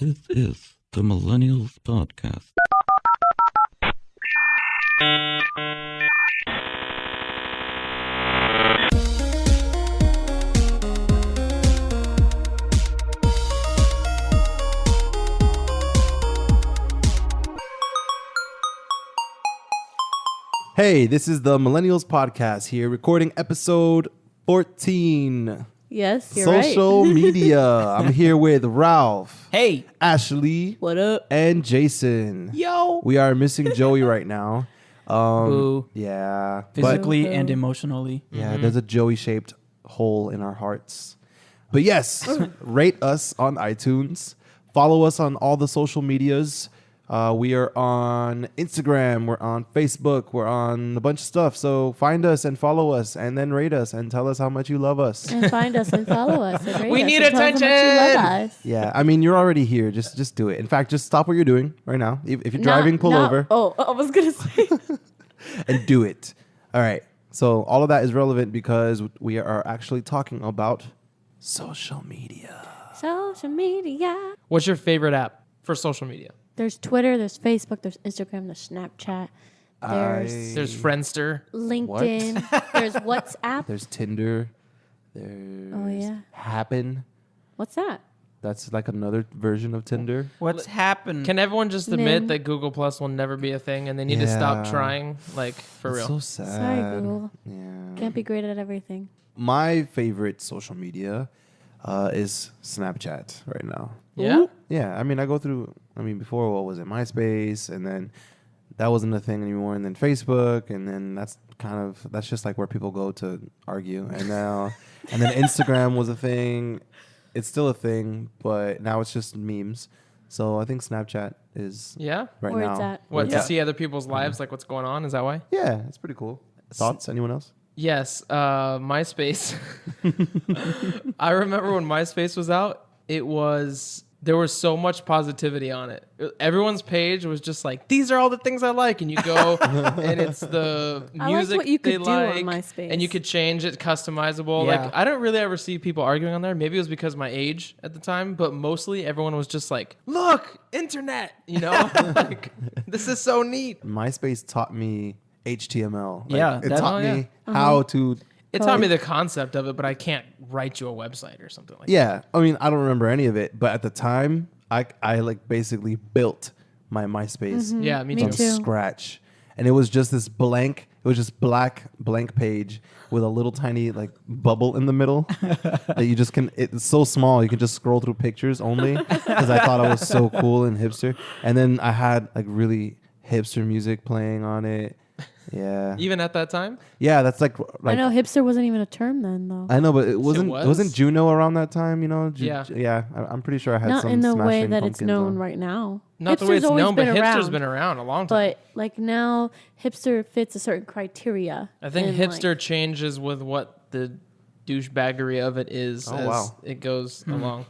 This is the Millennials Podcast. Hey, this is the Millennials Podcast here, recording episode 14. Yes, you're Social media. I'm here with Ralph. Hey. Ashley. What up? And Jason. Yo. We are missing Joey right now. Boo. Yeah. Physically But- and emotionally. Yeah, there's a Joey-shaped hole in our hearts. But yes, rate us on iTunes. Follow us on all the social medias. We are on Instagram. We're on Facebook. We're on a bunch of stuff. So find us and follow us and then rate us and tell us how much you love us. And find us and follow us. And rate We us need and tell us how much you love us. Yeah, I mean, you're already here. Just do it. In fact, just stop what you're doing right now. If you're driving, pull over Oh, I was going to say. and do it. All right. So all of that is relevant because we are actually talking about social media. Social media. What's your favorite app for social media? There's Twitter, there's Facebook, there's Instagram, there's Snapchat, there's There's Friendster. LinkedIn, there's WhatsApp. There's Tinder. There's Oh, yeah. Happen. What's that? That's like another version of Tinder. What's happened? Can everyone just admit Nim. that Google Plus will never be a thing and they need to stop Yeah. trying? Like, for It's real. so sad. Sorry, Google. Yeah. Can't be great at everything. My favorite social media is Snapchat right now. Yeah? Yeah, I mean, before, what was it, MySpace, and then that wasn't a thing anymore, and then Facebook, and then that's just like where people go to argue, and now, and then Instagram was a thing. It's still a thing, but now it's just memes. So I think Snapchat is Yeah? right Where now. it's at. What, Yeah. to see other people's lives, like what's going on? Is that why? Yeah, it's pretty cool. Thoughts? Anyone else? Yes, MySpace. I remember when MySpace was out, there was so much positivity on it. Everyone's page was just like, these are all the things I like. And you go and it's the I liked music what you they could do on like. MySpace. And you could change it, customizable. Yeah. Like, I don't really ever see people arguing on there. Maybe it was because of my age at the time, but mostly everyone was just like, look, internet, like, this is so neat. MySpace taught me HTML. Yeah, it that- taught oh, yeah. me how to. It taught me the concept of it, but I can't write you a website or something like that. Yeah, I mean, I don't remember any of it, but at the time, I like basically built my MySpace Yeah, me Me too. from too. scratch, and it was just this blank. It was just blank page with a little tiny like bubble in the middle that you just can. It's so small you can just scroll through pictures only because I thought I was so cool and hipster. And then I had like really hipster music playing on it. Yeah, Even at that time? yeah, that's like I know hipster wasn't even a term then, though. I know, but it was? wasn't Juno around that time, Yeah. Yeah, I'm pretty sure I had Not some in the way Smashing that it's Pumpkins known on. right now. Not the way it's always known, but been hipster's around, been around a long time. But like now, hipster fits a certain criteria. I think and, hipster like, changes with what the douchebaggery of it is Oh, as wow. it goes along.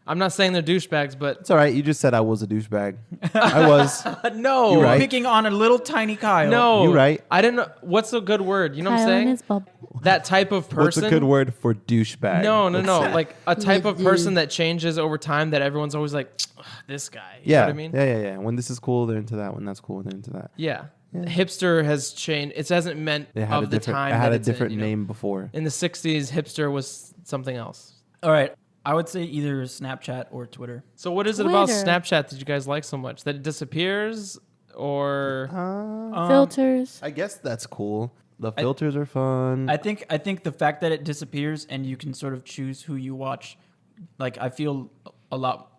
I'm not saying they're douchebags, but It's all right. You just said I was a douchebag. I was. no. You're right. Picking on a little tiny Kyle. No. You're right. I didn't know. What's a good word? You know what I'm Kyle and saying? his bubble. That type of person. What's a good word for douchebag? No. Let's say. Like a type of person that changes over time that everyone's always like, "Ugh, this guy. You Yeah. know what I mean? Yeah. When this is cool, they're into that. When that's cool, they're into that. Yeah. Hipster has changed. It hasn't meant It had of a the different. time. It had that a it's in, different you know? name before. In the 60s, hipster was something else. All right. I would say either Snapchat or Twitter. So what is it about Twitter. Snapchat that you guys like so much? That it disappears or Filters. I guess that's cool. The filters are fun. I think the fact that it disappears and you can sort of choose who you watch, like I feel a lot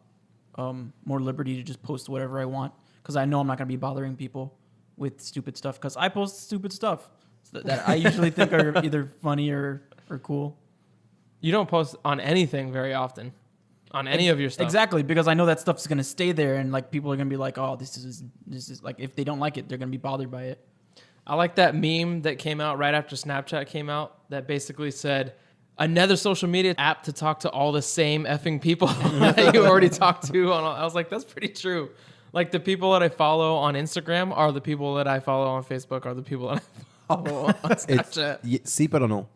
more liberty to just post whatever I want because I know I'm not going to be bothering people with stupid stuff because I post stupid stuff that I usually think are either funny or cool. you don't post on anything very often on any of your stuff. Exactly, because I know that stuff's going to stay there and like people are going to be like, "Oh, this is like if they don't like it, they're going to be bothered by it." I like that meme that came out right after Snapchat came out that basically said another social media app to talk to all the same effing people that you already talked to. I was like, that's pretty true. Like the people that I follow on Instagram are the people that I follow on Facebook are the people that I follow on Snapchat. Sí, pero no.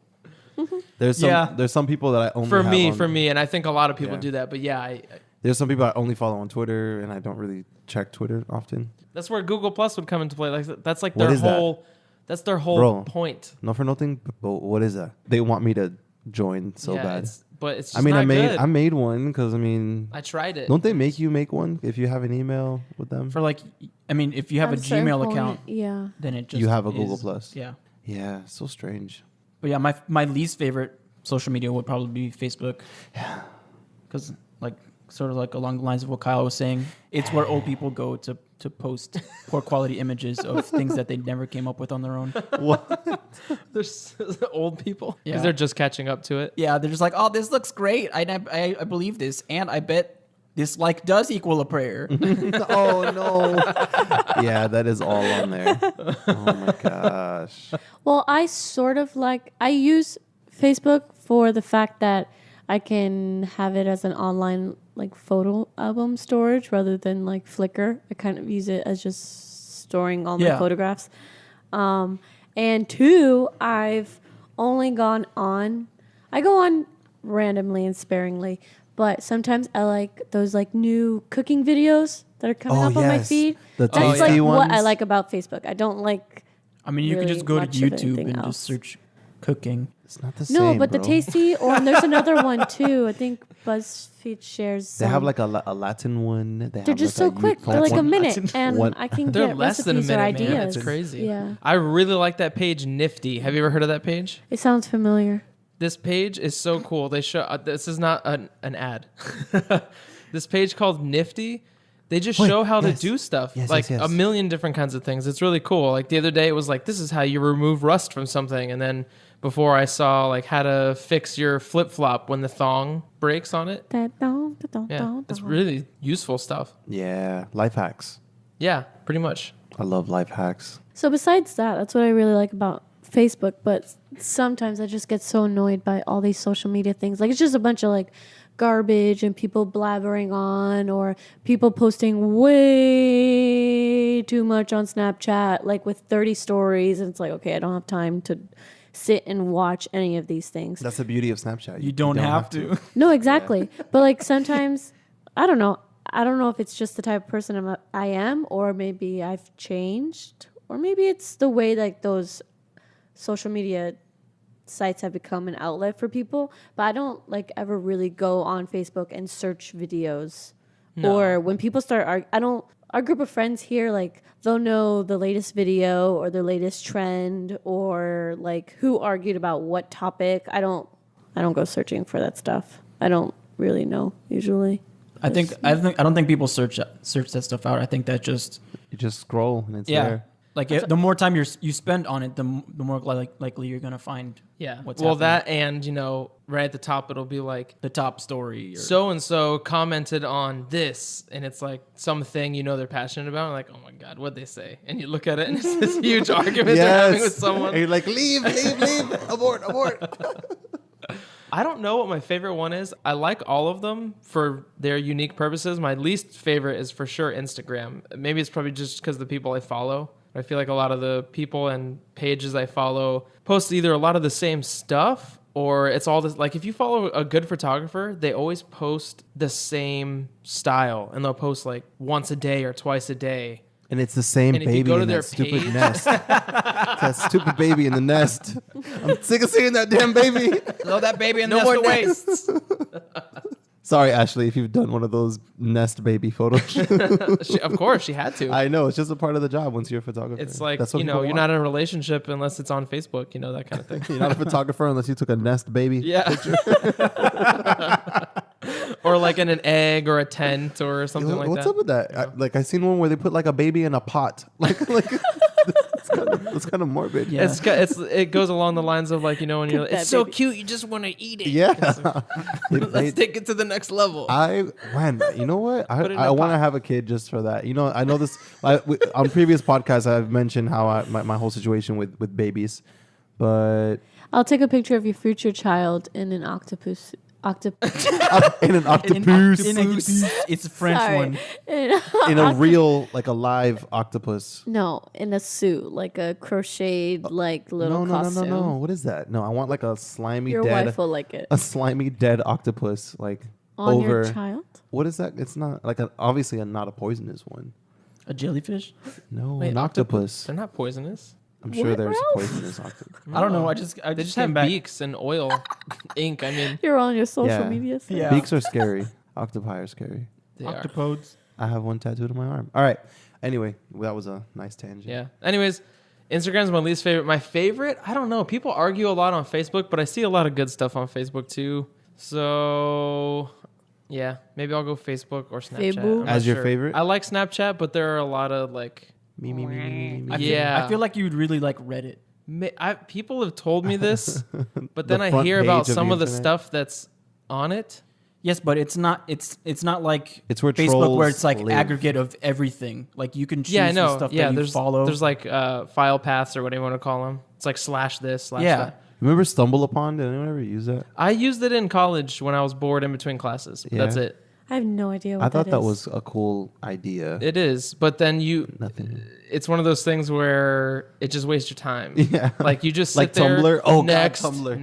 There's some people that I only For have me, on- and I think a lot of people Yeah. do that. But yeah, There's some people I only follow on Twitter, and I don't really check Twitter often. That's where Google Plus would come into play. Like that's like What their is that? whole. That's their whole Bro. point. Not for nothing, but what is that? They want me to join so Yeah, bad. but it's just I mean, not I good. made one because I tried it. don't they make you make one if you have an email with them? For like, I mean, if you have a At certain Gmail point, account, Yeah. then it just You have a is- Google Plus. Yeah, Yeah, so strange. but yeah, my least favorite social media would probably be Facebook. Yeah, because like sort of like along the lines of what Kyle was saying, it's where old people go to post poor quality images of things that they never came up with on their own. There's old people because Yeah. they're just catching up to it. Yeah, they're just like, oh, this looks great. I believe this, and I bet this like does equal a prayer. Oh no. Yeah, that is all on there. Oh my gosh. Well, I sort of like, I use Facebook for the fact that I can have it as an online like photo album storage rather than like Flickr. I kind of use it as just storing all my Yeah. photographs. And two, I've only gone on, I go on randomly and sparingly, but sometimes I like those like new cooking videos that are coming Oh, up on my yes. feed. The That's tasty like what I ones. like about Facebook. I don't like I mean, you could really just go to much of YouTube anything and else. just search cooking. It's not the no, same. but the bro. tasty, or and there's another one too. I think BuzzFeed shares. They have some. like a Latin one. They They're have just like so quick. They're like a one. minute, and One- I can They're get less than a recipes or minute, man. ideas. It's crazy. Yeah, I really like that page, Nifty. Have you ever heard of that page? it sounds familiar. This page is so cool. They show this is not an ad. This page called Nifty. They just Wait, show how yes. to do stuff, Yes, like yes, yes. a million different kinds of things. It's really cool. Like the other day, it was like, this is how you remove rust from something, and then before I saw like how to fix your flip flop when the thong breaks on it. Yeah, it's really useful stuff. Yeah, life hacks. Yeah, pretty much. I love life hacks. So besides that, that's what I really like about Facebook. But sometimes I just get so annoyed by all these social media things. Like it's just a bunch of like garbage and people blabbering on, or people posting way too much on Snapchat, like with 30 stories. And it's like, okay, I don't have time to sit and watch any of these things. That's the beauty of Snapchat. You don't have to. No, exactly. But like sometimes, I don't know. I don't know if it's just the type of person I am, or maybe I've changed, or maybe it's the way like those social media sites have become an outlet for people. But I don't like ever really go on Facebook and search videos. No. Or when people start, our group of friends here, like they'll know the latest video or the latest trend or like who argued about what topic. I don't go searching for that stuff. I don't really know usually. I don't think people search that stuff out. I think that just You just scroll and it's yeah. there. Like the more time you spend on it, the more likely you're gonna find what's well, happening. that and right at the top it'll be like the top story. Or, so and so commented on this, and it's like something they're passionate about. Like, oh my god, what'd they say? And you look at it, and it's this huge argument they're having with someone. And you're like, leave, abort. I don't know what my favorite one is. I like all of them for their unique purposes. My least favorite is for sure Instagram. Maybe it's probably just because of the people I follow. I feel like a lot of the people and pages I follow post either a lot of the same stuff, or it's all this. Like if you follow a good photographer, they always post the same style, and they'll post like once a day or twice a day. And it's the same And if you baby go to in their that stupid page- nest. That stupid baby in the nest. I'm sick of seeing that damn baby. throw that baby in No the more away. nests. Sorry, Ashley, if you've done one of those nest baby photos. Of course, she had to. I know, it's just a part of the job once you're a photographer. It's like, That's what people you're want. not in a relationship unless it's on Facebook, that kind of thing. You're not a photographer unless you took a nest baby. Yeah. Or like in an egg or a tent or something like What's that. up with that? I seen one where they put like a baby in a pot. It's kind of morbid. Yeah. It goes along the lines of like, when you're like, That it's so baby. cute, you just want to eat it. Yeah. Let's take it to the next level. You know what? Put it in I a want to pot. have a kid just for that. I know this. On previous podcasts, I've mentioned how my whole situation with babies, but I'll take a picture of your future child in an octopus. in an octopus, It's a French Sorry. one. in a real like a live octopus. No, in a suit, like a crocheted, like little No. costume. What is that? No, I want like a slimy Your dead, wife will like it. a slimy dead octopus. Like On over your child? what is that? It's not like obviously not a poisonous one. A jellyfish? No, Wait, an octopus. They're not poisonous. I'm sure What, there's Ralph? a poisonous octopus. I don't know. No. I just They just came have back. beaks and oil, ink. I mean, You're on your social Yeah. media. Site. Yeah. Beaks are scary. Octopi are scary. they are. Octopodes. I have one tattooed on my arm. All right. Anyway, that was a nice tangent. Yeah. Anyways, Instagram's my least favorite. My favorite, I don't know. People argue a lot on Facebook, but I see a lot of good stuff on Facebook too. So, yeah, maybe I'll go Facebook or Snapchat. Facebook. I'm not As your sure. favorite? I like Snapchat, but there are a lot of like, Me. Yeah. I feel like you'd really like Reddit. people have told me this, but then The I front hear about page of some the of the internet. stuff that's on it. Yes, but it's not. It's not like It's where Facebook, trolls where it's like live. aggregate of everything. Like you can choose Yeah, I know. the stuff Yeah, that you there's follow. there's like file paths or whatever you want to call them. It's like slash this, slash Yeah. that. Remember Stumble Upon? Did anyone ever use that? I used it in college when I was bored in between classes. But That's Yeah. it. I have no idea what I thought that is. was a cool idea. It is, but then Nothing. it's one of those things where it just wastes your time. Yeah. Like you just sit Like there, Tumblr? Oh, God, next, Tumblr.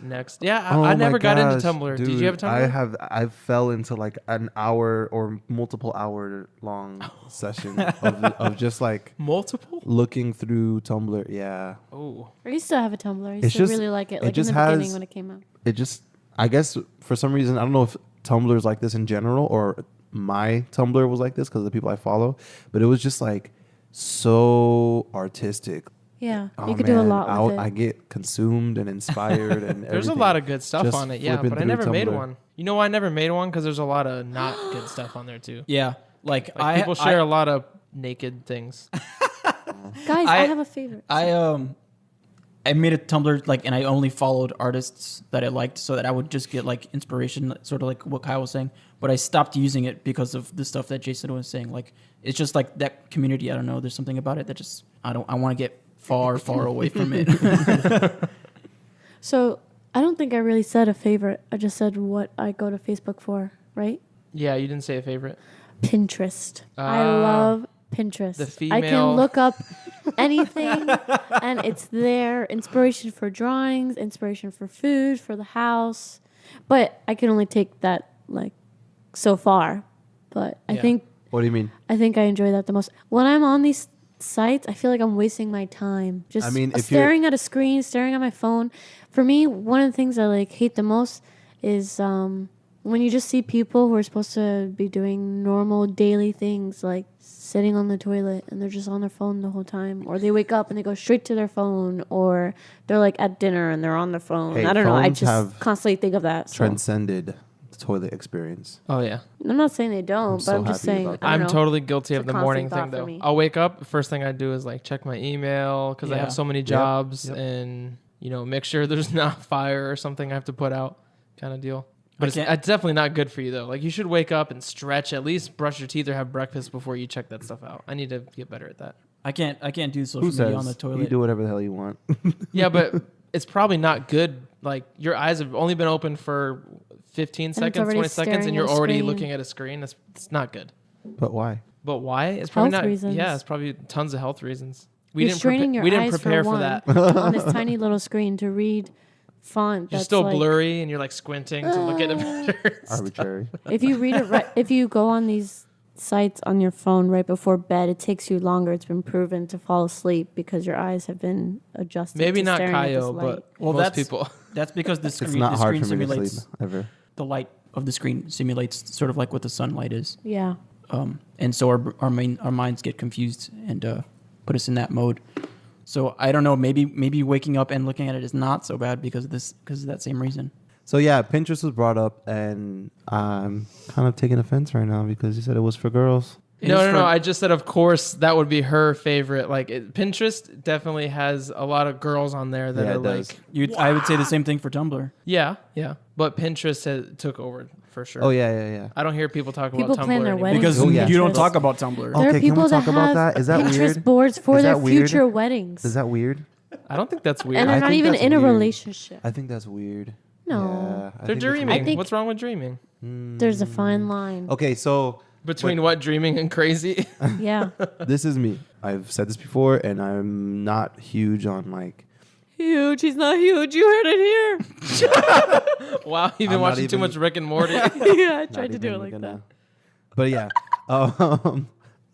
next. Yeah, Oh I my never got into gosh, Tumblr. Did dude, you have a Tumblr? I fell into like an hour or multiple hour long session of just like Multiple? looking through Tumblr. Yeah. Oh, I used to have a Tumblr. I used It's to just- really like it. it Like in just the beginning has- when it came out. It just, I guess for some reason, I don't know if Tumblr is like this in general or my Tumblr was like this because of the people I follow, but it was just like so artistic. Yeah, Oh, you could do a man, lot with it. I get consumed and inspired and there's a everything. lot of good stuff Just on it. Yeah, flipping but I through never made Tumblr. one. You know why I never made one? Because there's a lot of not good stuff on there too. yeah, like Like people share a lot of naked things. Guys, I have a favorite. I made a Tumblr like, and I only followed artists that I liked, so that I would just get like inspiration, sort of like what Kyle was saying. But I stopped using it because of the stuff that Jason was saying. Like, it's just like that community. I don't know. There's something about it that just I want to get far away from it. So I don't think I really said a favorite. I just said what I go to Facebook for, right? Yeah, you didn't say a favorite. Pinterest. I Ah, love Pinterest. the I female- can look up anything and it's there. Inspiration for drawings, inspiration for food, for the house. But I can only take that like so far. But Yeah. What do you mean? I think I enjoy that the most. When I'm on these sites, I feel like I'm wasting my time. Just I mean, if staring at a screen, staring at my phone. For me, one of the things I like hate the most is when you just see people who are supposed to be doing normal daily things like sitting on the toilet and they're just on their phone the whole time, or they wake up and they go straight to their phone, or they're like at dinner and they're on their phone. Hey, I don't know. I phones just have constantly think of that. So. Transcended the toilet experience. Oh yeah. I'm not saying they don't, I'm but so I'm just happy saying. about I don't I'm know. totally guilty It's of a the morning constant thing thought for though. me. I'll wake up, first thing I do is like check my email because I Yeah. have so many jobs Yep. and make sure there's not fire or something I have to put out kind of deal. But it's can't- definitely not good for you though. Like you should wake up and stretch, at least brush your teeth or have breakfast before you check that stuff out. I need to get better at that. I can't do social Who media says on the you toilet. do whatever the hell you want? Yeah, but it's probably not good. Like your eyes have only been open for 15 it's seconds, already 20 seconds, staring and at you're a already screen. looking at a screen. It's not good. But why? But why? It's probably Health not. reasons. Yeah, it's probably tons of health reasons. You're straining your we didn't eyes prepare for one that. on this tiny little screen to read font. You're That's still like, blurry and you're like squinting to look at the pictures. Arbitrary. If you read it right, if you go on these sites on your phone right before bed, it takes you longer. It's been proven to fall asleep because your eyes have been adjusted. Maybe to not staring at this Kaio, light. but Well, most that's- people. That's because the It's screen not the hard screen for me to simulates sleep ever. the light of the screen simulates sort of like what the sunlight is. Yeah. And so our minds get confused and put us in that mode. So I don't know. Maybe waking up and looking at it is not so bad because of that same reason. So yeah, Pinterest was brought up, and I'm kind of taking offense right now because you said it was for girls. It No, is no, for- no. I just said, of course, that would be her favorite. Like Pinterest definitely has a lot of girls on there that Yeah, are it does. like, I would say the same thing for Tumblr. yeah. But Pinterest took over for sure. Oh yeah. I don't hear people talk People about Tumblr plan their anymore. weddings Because Oh, yeah. you don't Pinterest. talk about Tumblr. Oh. There Okay, are can we people talk that about have that? Is that Pinterest weird? boards for Is their that weird? future weddings, Is that weird? I don't think that's weird. and they're I not think even that's in a weird. relationship. I think that's weird. No. Yeah, I They're think it's dreaming. weird. I think- What's wrong with dreaming? There's a fine line. Okay, so Between what dreaming and crazy? Yeah. this is me. I've said this before, and I'm not huge on like Huge. He's not huge. You heard it here. Wow, you've been I'm not watching too even- much Rick and Morty. Yeah, I Not tried to do it even like gonna- that. But yeah,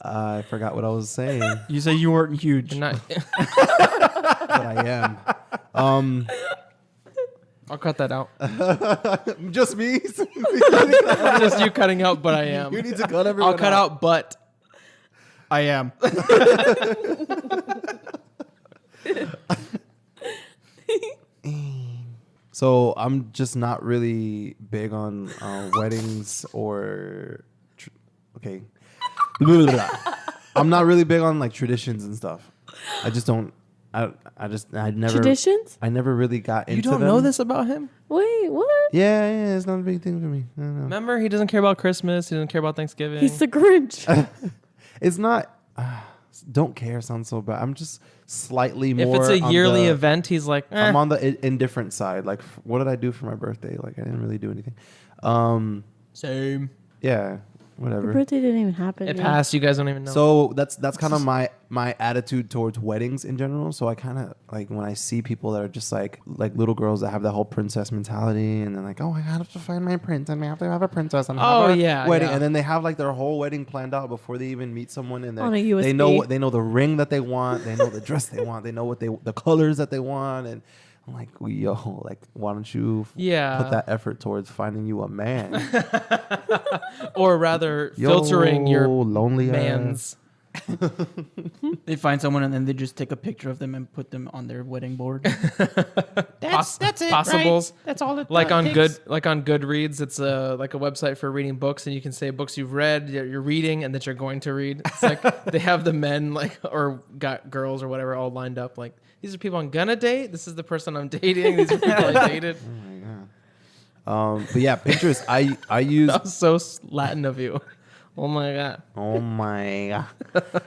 I forgot what I was saying, You say you weren't huge. You're not- but I am. I'll cut that out. Just me. Just you cutting out, but I am. You need to cut everyone. I'll cut out, but I am. So I'm just not really big on weddings or okay. I'm not really big on like traditions and stuff. I just don't. I never Traditions? I never really got into you don't them. know this about him? Wait, what? Yeah, it's not a big thing for me. I don't know. Remember, he doesn't care about Christmas. He doesn't care about Thanksgiving. He's the Grinch. It's not. Don't care sounds so bad. I'm just slightly if more. it's a on yearly the- event, he's like, I'm on the indifferent side. Like, what did I do for my birthday? Like, I didn't really do anything. same. Yeah, Your whatever. birthday didn't even happen. It yet. passed. You guys don't even know. So that's kind of my attitude towards weddings in general. So I kind of like when I see people that are just like little girls that have that whole princess mentality, and then like, oh, I have to find my prince, and we have to have a princess, and have our yeah, wedding, yeah. and then they have like their whole wedding planned out before they even meet someone, and On a they USB. know they know the ring that they want, they know the dress they want, they know what the colors that they want, and I'm like, yo, like, why don't you Yeah. put that effort towards finding you a man? or rather, Yo, filtering your lonely ass. man's. They find someone and then they just take a picture of them and put them on their wedding board. That's it, possibles. right? That's all it Like on takes. Goodreads, it's like a website for reading books, and you can say books you've read, you're reading, and that you're going to read. It's like they have the men like or got girls or whatever all lined up. Like these are people I'm gonna date. This is the person I'm dating. These are people I dated. Oh my god. But yeah, Pinterest. I use. That was so Latin of you. Oh my god. Oh my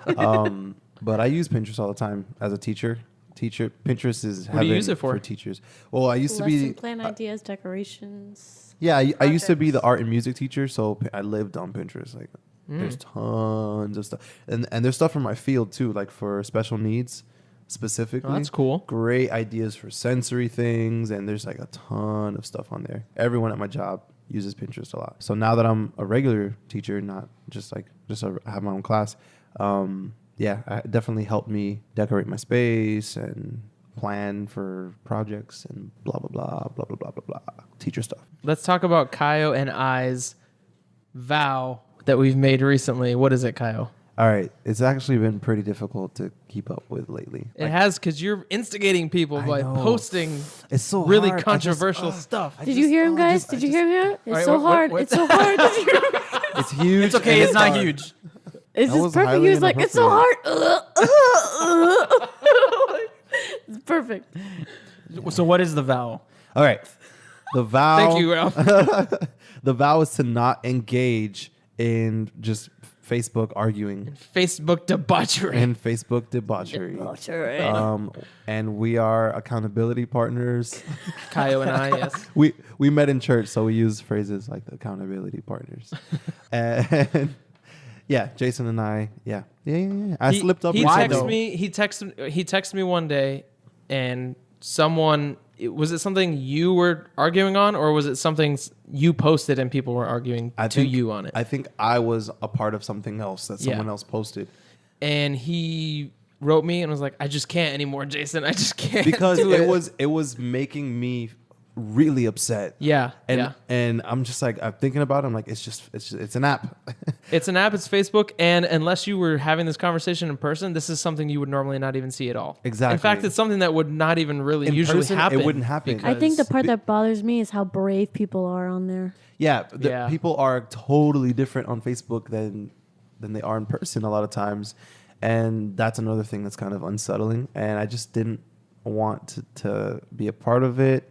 god. But I use Pinterest all the time as a teacher. Pinterest is What do you heaven use it for? teachers. Well, I used to Lesson be. plan ideas, decorations. Yeah, I used to be the projects. art and music teacher, so I lived on Pinterest. Like, there's tons of stuff, and there's stuff from my field too, like for special needs specifically. Oh, that's cool. Great ideas for sensory things, and there's like a ton of stuff on there. Everyone at my job uses Pinterest a lot. So now that I'm a regular teacher, not just have my own class, yeah, it definitely helped me decorate my space and plan for projects and blah blah blah blah blah blah blah blah. Teacher stuff. Let's talk about Kaio and I's vow that we've made recently. What is it, Kaio? All right, it's actually been pretty difficult to keep up with lately. It has, because you're instigating people I by know. posting It's so really hard. controversial stuff. Did you hear him, guys? Did you hear him? It's Wait, so what- hard. what- It's so hard. Did you hear him? It's huge. It's okay. and It's not dark. huge. It's That just was perfect. highly He was like, it's so hard. It's perfect. So what is the vow? All right, the vow. Thank you, Ralph. The vow is to not engage in just Facebook arguing Facebook debauchery. and Facebook debauchery. And we are accountability partners. Kaio and I, yes. We met in church, so we use phrases like the accountability partners. And yeah, Jason and I, yeah. I slipped up. He recently. texted me one day, and was it something you were arguing on, or was it something you posted and people were arguing you on it? I think I was a part of something else that someone else posted. And he wrote me and was like, I just can't anymore, Jason. I just can't. Because do it was making me really upset. Yeah. And I'm just like, I'm thinking about it. I'm like, it's an app. It's an app. It's Facebook. And unless you were having this conversation in person, this is something you would normally not even see at all. Exactly. In fact, it's something that would not even really In usually person, happen. it wouldn't happen. I think the because- part that bothers me is how brave people are on there. Yeah, Yeah. people are totally different on Facebook than they are in person a lot of times. And that's another thing that's kind of unsettling. And I just didn't want to be a part of it.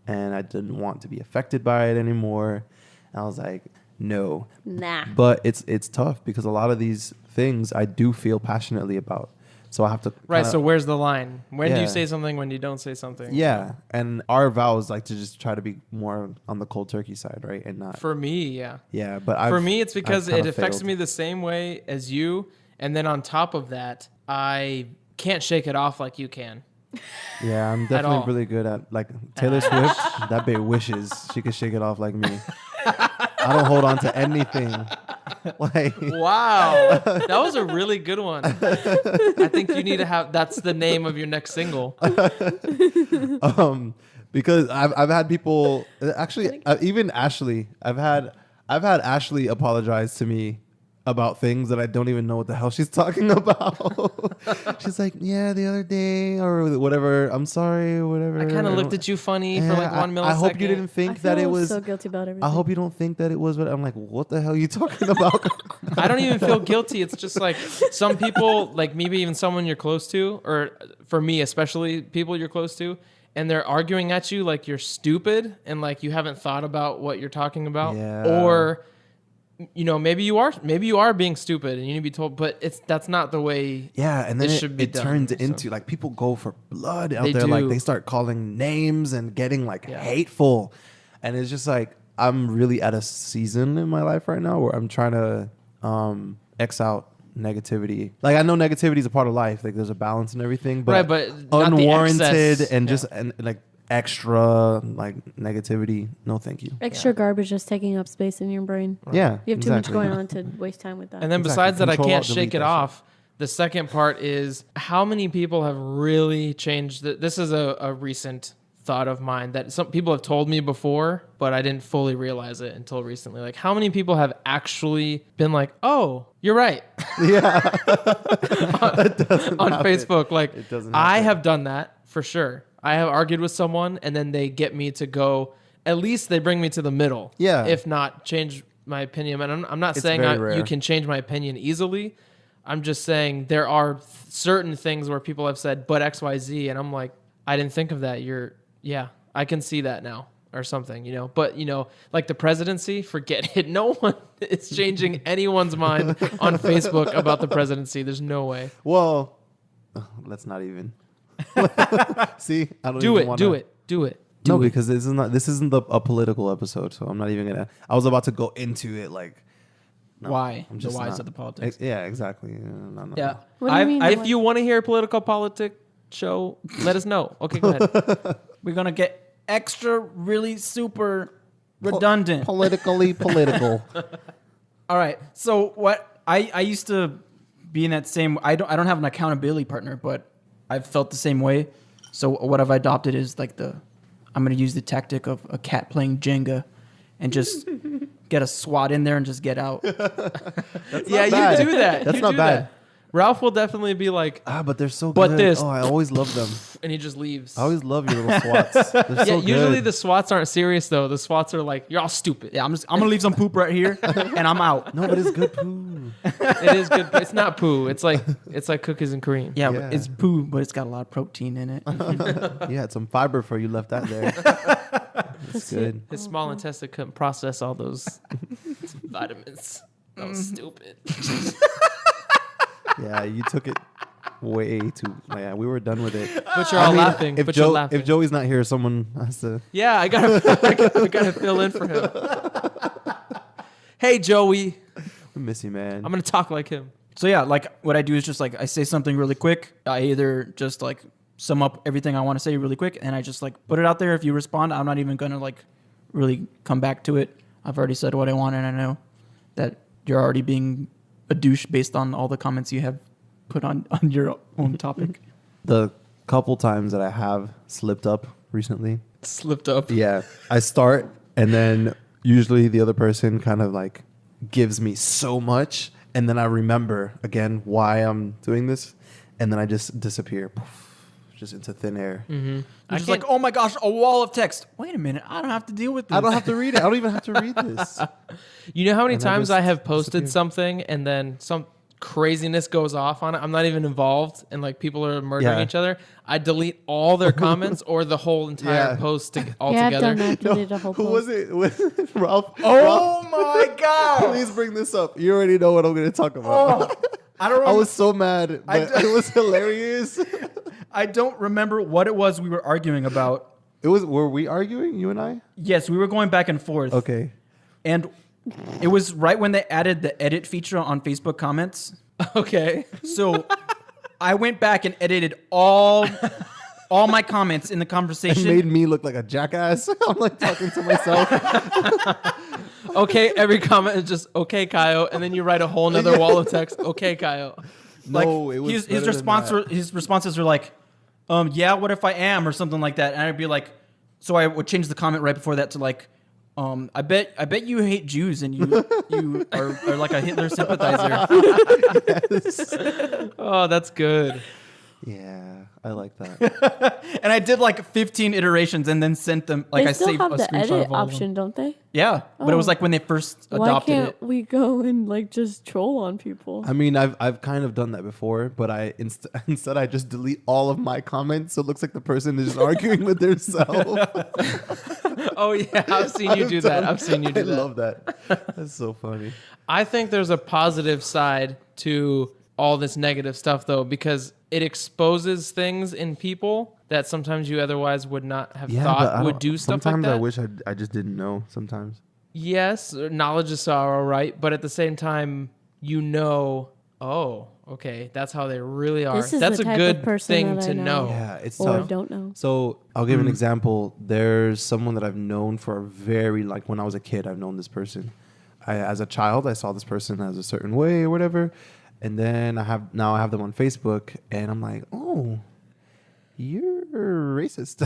And I didn't want to be affected by it anymore. And I was like, no. Nah. But it's tough because a lot of these things I do feel passionately about. So I have to Right. kinda- So where's the line? When do Yeah. you say something? When you don't say something? yeah. And our vow is like to just try to be more on the cold turkey side, right? And not For me, yeah. yeah. But For me, it's because I've it kinda affects failed. me the same way as you. And then on top of that, I can't shake it off like you can. Yeah, I'm all. definitely really good at like Taylor Swift. That bitch wishes she could shake it off like me. I don't hold on to anything. Like, Wow, that was a really good one. I think you need to have. That's the name of your next single. because I've had people actually, even Ashley. I've had Ashley apologize to me about things that I don't even know what the hell she's talking about. She's like, yeah, the other day or whatever. I'm sorry, whatever. I kind of looked at you funny for like 1 millisecond. I hope you didn't think that it was. so guilty about everything. I hope you don't think that it was. But I'm like, what the hell are you talking about? I don't even feel guilty. It's just like some people, like maybe even someone you're close to, or for me especially, people you're close to, and they're arguing at you like you're stupid and like you haven't thought about what you're talking about, Yeah. or you know, maybe you are being stupid and you need to be told, but that's not the way. Yeah, and then should be it done, turns so. into like people go for blood out They there. Like do. they start calling names and getting like Yeah. hateful, and it's just like I'm really at a season in my life right now where I'm trying to X out negativity. Like I know negativity is a part of life. Like there's a balance and everything, but, Right, but not the unwarranted excess. and Yeah. just and like extra like negativity. No, thank you. Extra garbage just taking up space in your brain. Yeah, You have too much exactly. going on to waste time with that. And then Exactly. besides that, I Control, can't Alt, shake delete it that off. The second part is how many people have really changed. This is a recent thought of mine that some people have told me before, but I didn't fully realize it until recently. Like how many people have actually been like, oh, you're right. Yeah, on Facebook. Like It doesn't I happen. have done that for sure. I have argued with someone and then they get me to go, at least they bring me to the middle. Yeah. If not change my opinion. And I'm not It's saying very you rare. can change my opinion easily. I'm just saying there are certain things where people have said, but XYZ. And I'm like, I didn't think of that. Yeah, I can see that now or something, you know. But, you know, like the presidency, forget it. No one is changing anyone's mind on Facebook about the presidency. There's no way. well, let's not even. See, I don't Do even it. wanna, Do it. Do it. No, Do it. because this isn't a political episode, so I'm not even gonna. I was about to go into it like no, Why? I'm The just whys not. of the politics. Yeah, exactly. No. Yeah. What do you mean? If you want to hear a political politic show, let us know. Okay, go ahead. We're going to get extra, really super redundant. politically political. All right. So what I used to be in that same. I don't have an accountability partner, but I've felt the same way. So what I've adopted is like I'm going to use the tactic of a cat playing Jenga, and just get a SWAT in there and just get out. Yeah, bad. you do that. That's You not do bad. that. Ralph will definitely be like, But they're so But good. this- Oh, I always love them. and he just leaves. I always love your little swats. They're Yeah, so usually good. the SWATs aren't serious though. The SWATs are like, you're all stupid. Yeah, I'm going to leave some poop right here, and I'm out. No, but it's good poo. It is good. It's not poo. It's like cookies and cream. Yeah, Yeah. But it's poo, but it's got a lot of protein in it. Yeah, it's some fiber for you left that there. It's good. His small intestine couldn't process all those vitamins. That was stupid. Yeah, you took it way too. Yeah, we were done with it. But you're all laughing. If But you're Joe, laughing. if Joey's not here, someone has to. Yeah, I gotta fill in for him. Hey, Joey, We miss you, man. I'm gonna talk like him. So yeah, like what I do is just like I say something really quick. I either just like sum up everything I want to say really quick, and I just like put it out there. If you respond, I'm not even gonna like really come back to it. I've already said what I want, and I know that you're already being a douche based on all the comments you have put on your own topic. The couple times that I have slipped up recently. Slipped up. Yeah, I start, and then usually the other person kind of like gives me so much, and then I remember again why I'm doing this, and then I just disappear, just into thin air. Mm-hmm. You're just like, oh my gosh, a wall of text. Wait a minute, I don't have to deal with this. I don't have to read it. I don't even have to read this. You know how many And I times just I have posted disappear. something and then some craziness goes off on it? I'm not even involved, and like people are murdering Yeah. each other. I delete all their comments or the whole entire Yeah. post Yeah, I've altogether. done that. Deleted a whole Who post. was it? Was it Ralph? Oh my god! Please bring this up. You already know what I'm going to talk about. I don't. I was so mad, but it was hilarious. I don't remember what it was we were arguing about. Were we arguing, you and I? Yes, we were going back and forth. Okay. And it was right when they added the edit feature on Facebook comments. Okay. So I went back and edited all all my comments in the It conversation. made me look like a jackass. I'm like talking to myself. Okay, every comment is just okay, Kyle, and then you write a whole nother wall of text. Okay, Kyle. No, it was his better response. than that. His responses are like, yeah, what if I am or something like that, and I'd be like, so I would change the comment right before that to like, I bet you hate Jews and you are like a Hitler sympathizer. Oh, that's good. Yeah, I like that. And I did like 15 iterations and then sent them like They I still saved have a the screenshot edit of all of them. option, don't they? Yeah, but it was Oh. like when they first Why adopted can't it. we go and like just troll on people? I mean, I've kind of done that before, but I instead I just delete all of my comments, so it looks like the person is just arguing with themselves. Oh yeah, I've seen you do that. I've seen you do I that. love that. That's so funny. I think there's a positive side to all this negative stuff though, because it exposes things in people that sometimes you otherwise would not have But I thought would don't- do stuff like Sometimes that. I wish I just didn't know. Sometimes. Yes, knowledge is sorrow, right? But at the same time, oh, okay, that's how they really are. This is That's the a type of good person thing that I to know. know. Yeah, it's Or tough. don't know. So I'll give an example. There's someone that I've known for a very like when I was a kid. I've known this person. As a child, I saw this person as a certain way or whatever, and then I have them on Facebook, and I'm like, oh, you're racist.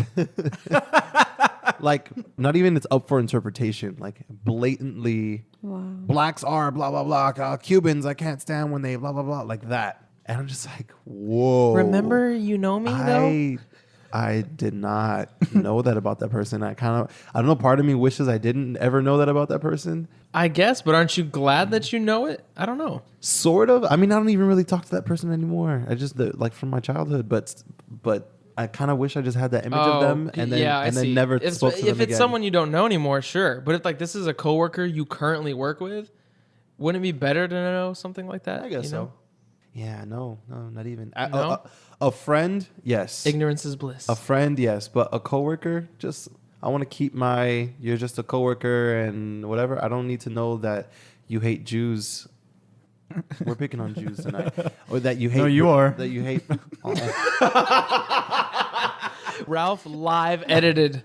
Like, not even it's up for interpretation. Like, blatantly, blacks are blah blah blah. Cubans, I can't stand when they blah blah blah like that. And I'm just like, whoa. Remember, you know me though. I did not know that about that person. I don't know. Part of me wishes I didn't ever know that about that person. I guess, but aren't you glad that you know it? I don't know. Sort of. I mean, I don't even really talk to that person anymore. I just like from my childhood, but I kind of wish I just had that image of them and then I see. never if, spoke to them if it's again. someone you don't know anymore, sure. But if like this is a coworker you currently work with, wouldn't it be better to know something like that? I guess you so. know? Yeah, no, not even. No? A friend, yes. Ignorance is bliss. A friend, yes, but a coworker, just I want to keep you're just a coworker and whatever. I don't need to know that you hate Jews. We're picking on Jews tonight, or that you hate. No, you are. That you hate. Ralph live edited.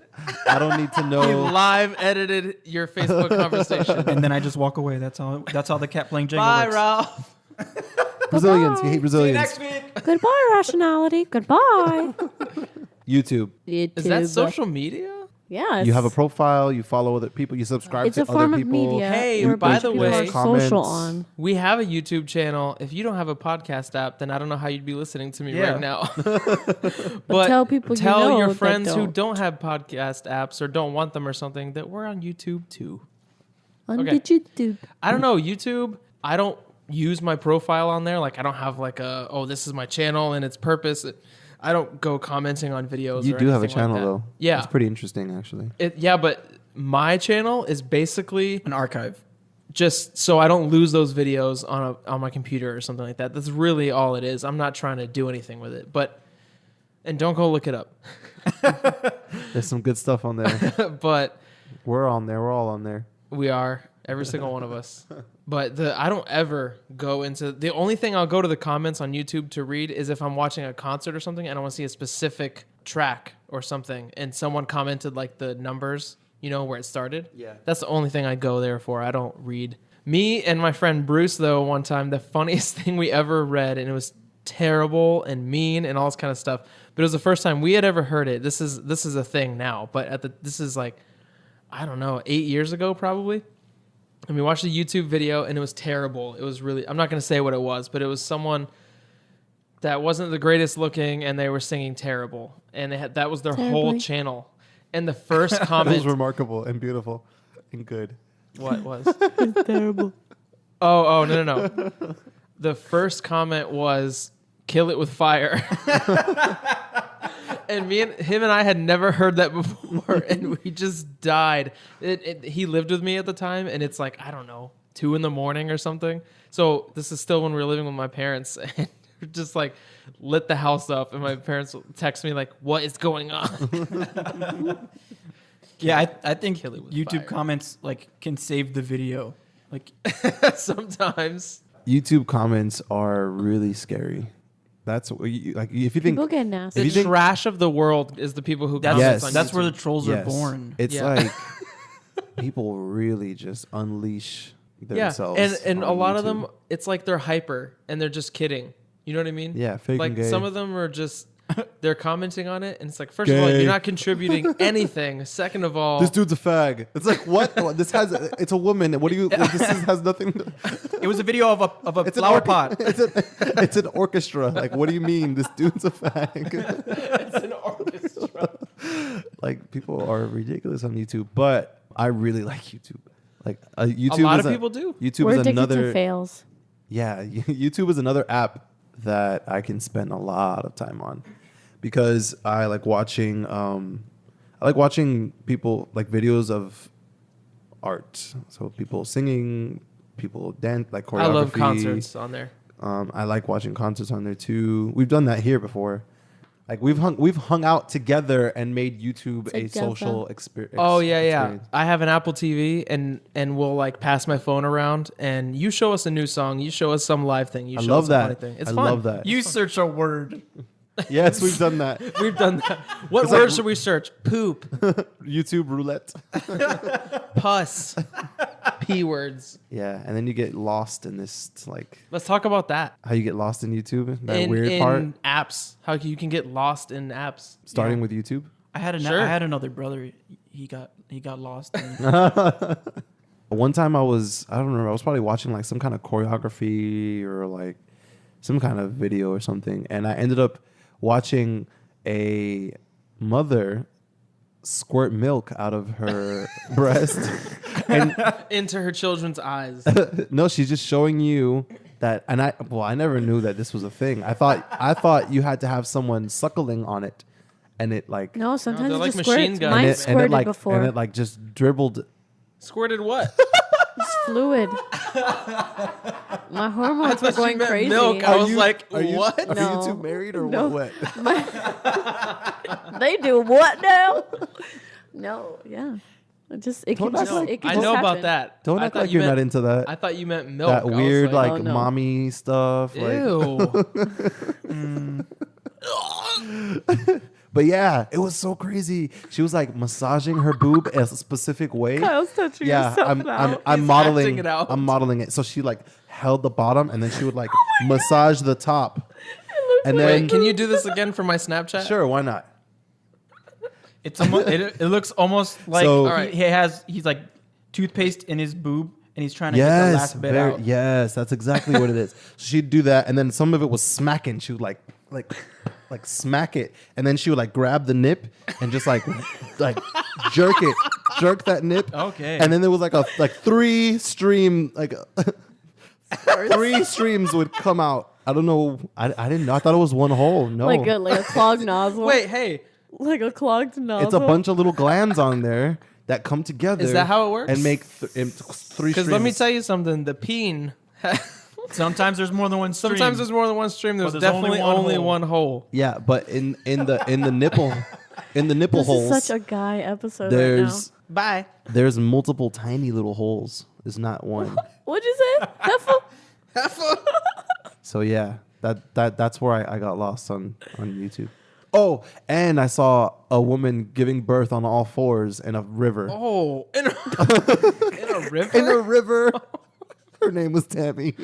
I don't need to He know. live edited your Facebook conversation. And then I just walk away. That's how the cat playing Jenga Bye, works. Ralph. Brazilians. You hate Brazilians. Next week. Goodbye, rationality. Goodbye. YouTube. Is that social media? Yeah. You have a profile. You follow other people. You subscribe It's to a form other of people. media. Hey, where by the people way- are social Comments. on. We have a YouTube channel. If you don't have a podcast app, then I don't know how you'd be listening to me Yeah. right now. But tell people you tell know your that friends who don't. don't have podcast apps or don't want them or something that we're on YouTube too. On Okay. YouTube. I don't know, YouTube, I don't use my profile on there. Like I don't have like this is my channel and its purpose. I don't go commenting on videos. You or do have a anything like channel that. though. Yeah. It's pretty interesting actually. But my channel is basically An archive. just so I don't lose those videos on my computer or something like that. That's really all it is. I'm not trying to do anything with it. And don't go look it up. There's some good stuff on there. But We're on there. We're all on there. we are, every single one of us. But I don't ever go into the only thing I'll go to the comments on YouTube to read is if I'm watching a concert or something and I want to see a specific track or something and someone commented like the numbers, where it started. Yeah. That's the only thing I go there for. I don't read. Me and my friend Bruce, though, one time, the funniest thing we ever read, and it was terrible and mean and all this kind of stuff, but it was the first time we had ever heard it. This is a thing now, but this is like, I don't know, 8 years ago probably. And we watched a YouTube video and it was terrible. It was really, I'm not going to say what it was, but it was someone that wasn't the greatest looking and they were singing terrible. And that was their whole Terribly. channel. And the first That comment, was remarkable and beautiful and good. what was? It's terrible. Oh, no. The first comment was, kill it with fire. And him and I had never heard that before, and we just died. He lived with me at the time, and it's like, I don't know, 2 a.m. or something. So this is still when we were living with my parents, and we're just like lit the house up, and my parents text me like, what is going on? Yeah, I think Kill it with YouTube fire. comments like can save the video. Like Sometimes. YouTube comments are really scary. That's what like if you think People get nasty. If The you think- trash of the world is the people who comment Yes. on That's where the YouTube. trolls are born. It's Yeah. like people really just unleash themselves. and a on lot of YouTube. them, it's like they're hyper and they're just kidding. You know what I mean? Yeah, fake Like and gay. some of them are just they're commenting on it, and it's like, first of all, Gay. you're not contributing anything. Second of all, This dude's a fag. It's like what? This has. It's a woman. What do you? Has nothing. It was a video of a It's an flower or- pot. It's an orchestra. Like, what do you mean? This dude's a fag. it's an orchestra. Like, people are ridiculous on YouTube, but I really like YouTube. Like, YouTube. A lot is of people do. YouTube We're is addicted another. to fails. Yeah, YouTube is another app that I can spend a lot of time on because I like watching. I like watching people like videos of art. So people singing, people dance, like choreography. I love concerts on there. I like watching concerts on there too. We've done that here before. Like we've hung out together and made YouTube a Together. social experience. Oh yeah. I have an Apple TV, and we'll like pass my phone around, and you show us a new song, you show us some live thing, you I show love us a funny that. thing. It's I fun. love that. You search a word. Yes, we've done that. We've done that. What It's word like- should we search? Poop, YouTube roulette. pus, p words. Yeah, and then you get lost in this like Let's talk about that. how you get lost in YouTube. That in, weird in part apps, how you can get lost in apps. starting Yeah. with YouTube. I had Sure. I had another brother. He got lost. And One time I don't remember, I was probably watching like some kind of choreography or like some kind of video or something, and I ended up watching a mother squirt milk out of her breast. And Into her children's eyes. no, she's just showing you that, and I never knew that this was a thing. I thought you had to have someone suckling on it, and it like No, sometimes they're it like just machine squirts. guns. Mine and squirted it like before. and it like just dribbled. Squirted what? It's fluid. My hormones were thought you going meant crazy. milk. I was like, what? Are No. you two married or No. what? They do what now? No, yeah. It Don't can act just, like- it can I just know about happen. that. Don't I act thought like you you're not meant- into that. I thought you meant milk. That I was weird like Oh, no. mommy stuff. Ew. But yeah, it was so crazy. She was like massaging her boob a specific way. Kyle's touching Yeah, himself I'm now. I'm He's acting modeling it out. I'm modeling it. So she like held the bottom and then she would like Oh massage the top. And then Wait, can you do this again for my Snapchat? sure, why not? it looks almost like So- Alright. he's like toothpaste in his boob and he's trying to get the Yes, last bit out. yes, that's exactly what it is. So she'd do that, and then some of it was smacking. She would like smack it, and then she would like grab the nip and just like jerk that nip. Okay. And then there was like three streams would come out. I don't know. I didn't know. I thought it was one hole. No, like a clogged nozzle. Wait, hey, Like a clogged nozzle. it's a bunch of little glands on there that come together. Is that how it works? And make three streams. because let me tell you something. The peen. Sometimes there's more than one stream. Sometimes there's more than one stream. There's there's definitely only hole. one hole. Yeah, but in the nipple This holes. is such a guy episode right now. there's Bye. there's multiple tiny little holes. It's not one. What'd you say? Heifer? So yeah, that's where I got lost on YouTube. Oh, and I saw a woman giving birth on all fours in a river. Oh, in a river. In a river. Her name was Tammy.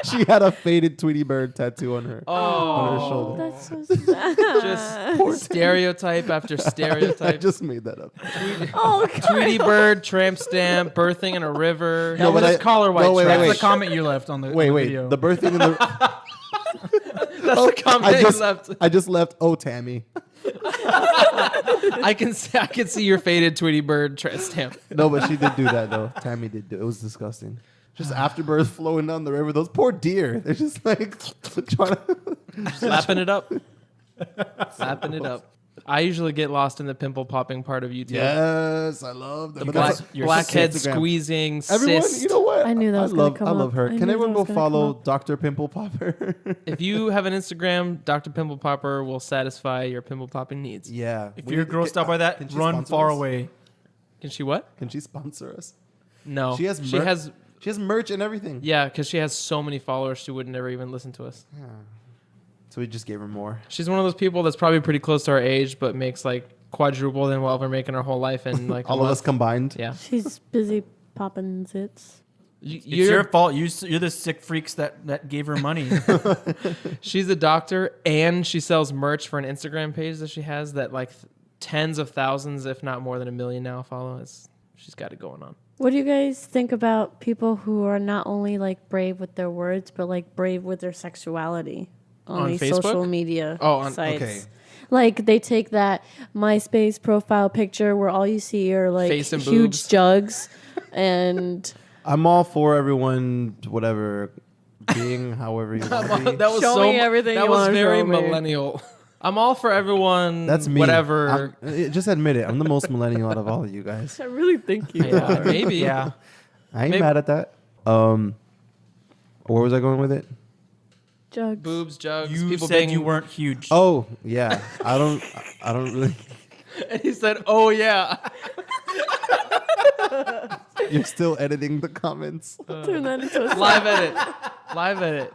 She had a faded Tweety Bird tattoo on her shoulder. That's so sad. Just stereotype after I stereotype. just made that up. Oh, Tweety bird, tramp stamp, birthing in a river. No, but Just I- call her white no, wait, trash. That's wait. the comment you left on the Wait, on the wait. video. The birthing in the That's the comment I you just left. I just left. Oh, Tammy. I can see your faded Tweety bird stamp. No, but she did do that though. Tammy did do it. It was disgusting. Just afterbirth flowing down the river. Those poor deer. They're just like trying to. Slapping it up. Slapping it up. I usually get lost in the pimple popping part of YouTube. Yes, I love that. The But black, that's- your blackhead Instagram. squeezing, Everyone, cyst. you know what? I knew that was I gonna love, come I up. love her. I Can knew everyone that go was gonna come follow up. Dr. Pimple Popper? If you have an Instagram, Dr. Pimple Popper will satisfy your pimple popping needs. Yeah. if you're grossed out by that, Can she run sponsor far us? away. Can she what? Can she sponsor us? No. She has She has She has merch and everything. Yeah, because she has so many followers, she would never even listen to us. Yeah. So we just gave her more. She's one of those people that's probably pretty close to our age, but makes like quadruple than what we're making our whole life in like All of us combined. Yeah. She's busy popping zits. It's your fault. You're the sick freaks that gave her money. She's a doctor, and she sells merch for an Instagram page that she has that like tens of thousands, if not more than 1 million now follow. She's got it going on. What do you guys think about people who are not only like brave with their words, but like brave with their sexuality on these Facebook? social media sites? Okay. Like they take that MySpace profile picture where all you see are like Face and huge boobs. jugs, and I'm all for everyone, whatever, being however you want to be. That was Show me everything That you was wanna very show me. millennial. I'm all for everyone. That's me. Whatever. Just admit it. I'm the most millennial out of all of you guys. I really think you Yeah, are. maybe. Yeah. I ain't Maybe- mad at that. Where was I going with it? Jugs. Boobs, jugs. You people said being, you weren't huge. Oh yeah. I don't really. And he said, "Oh yeah." You're still editing the comments. Turn that into a Live edit. Live edit.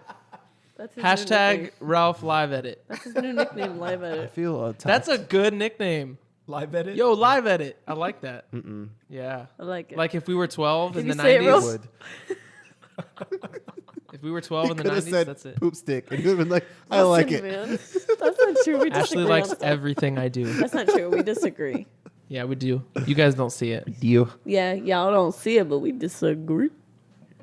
That's his new nickname. Hashtag Ralph Live Edit. That's his new nickname, Live I Edit. feel attacked. That's a good nickname. Live edit. Yo, Live Edit. I like that. Mm-mm. Yeah. I like it. Like if we were 12 in Can the you say it real 90s. Would. If we were 12 in the Could have 90s, said that's it. poop stick, and you'd have been like, "I like Listen, it." Man. That's not true. We Ashley disagree likes on stuff. everything I do. That's not true. We disagree. Yeah, we do. You guys don't see it. You. Yeah, y'all don't see it, but we disagree.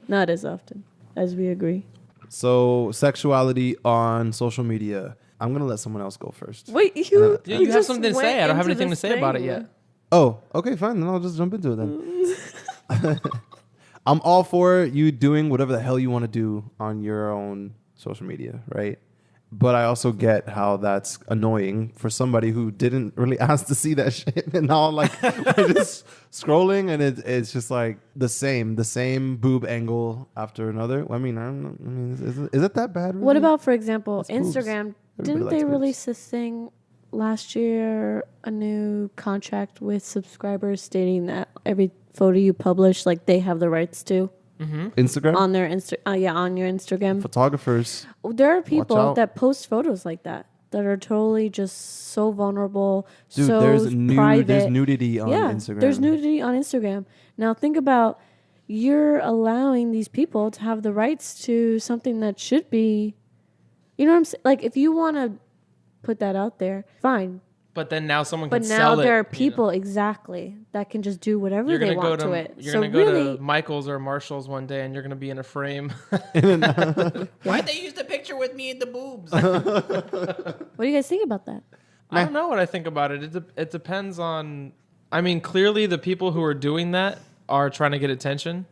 Not as often as we agree. So sexuality on social media. I'm gonna let someone else go first. Wait, Yeah, you you have just something to went say. I don't have into anything to this say about it thing. yet. Oh, okay, fine. Then I'll just jump into it then. I'm all for you doing whatever the hell you want to do on your own social media, right? But I also get how that's annoying for somebody who didn't really ask to see that shit, and now like we're just scrolling, and it's just like the same boob angle after another. I mean, is it that bad? Really? What about, for example, It's boobs. Instagram? Everybody Didn't likes they boobs. release this thing last year, a new contract with subscribers stating that every photo you publish, like they have the rights to Instagram? on their on your Instagram? Photographers. There are people out. that post photos like that are totally just so vulnerable, Dude, so there's private. there's nudity on yeah, Instagram. there's nudity on Instagram. Now think about, you're allowing these people to have the rights to something that should be, you know what I'm saying? Like if you want to put that out there, fine. But then now someone But can now sell it. there are you know. people exactly that can just do whatever You're they gonna go want to to it. you're So gonna go really, to Michael's or Marshall's one day, and you're gonna be in a frame. Why'd they use the picture with me and the boobs? what do you guys think about that? I don't know what I think about it. It depends on. I mean, clearly the people who are doing that are trying to get attention.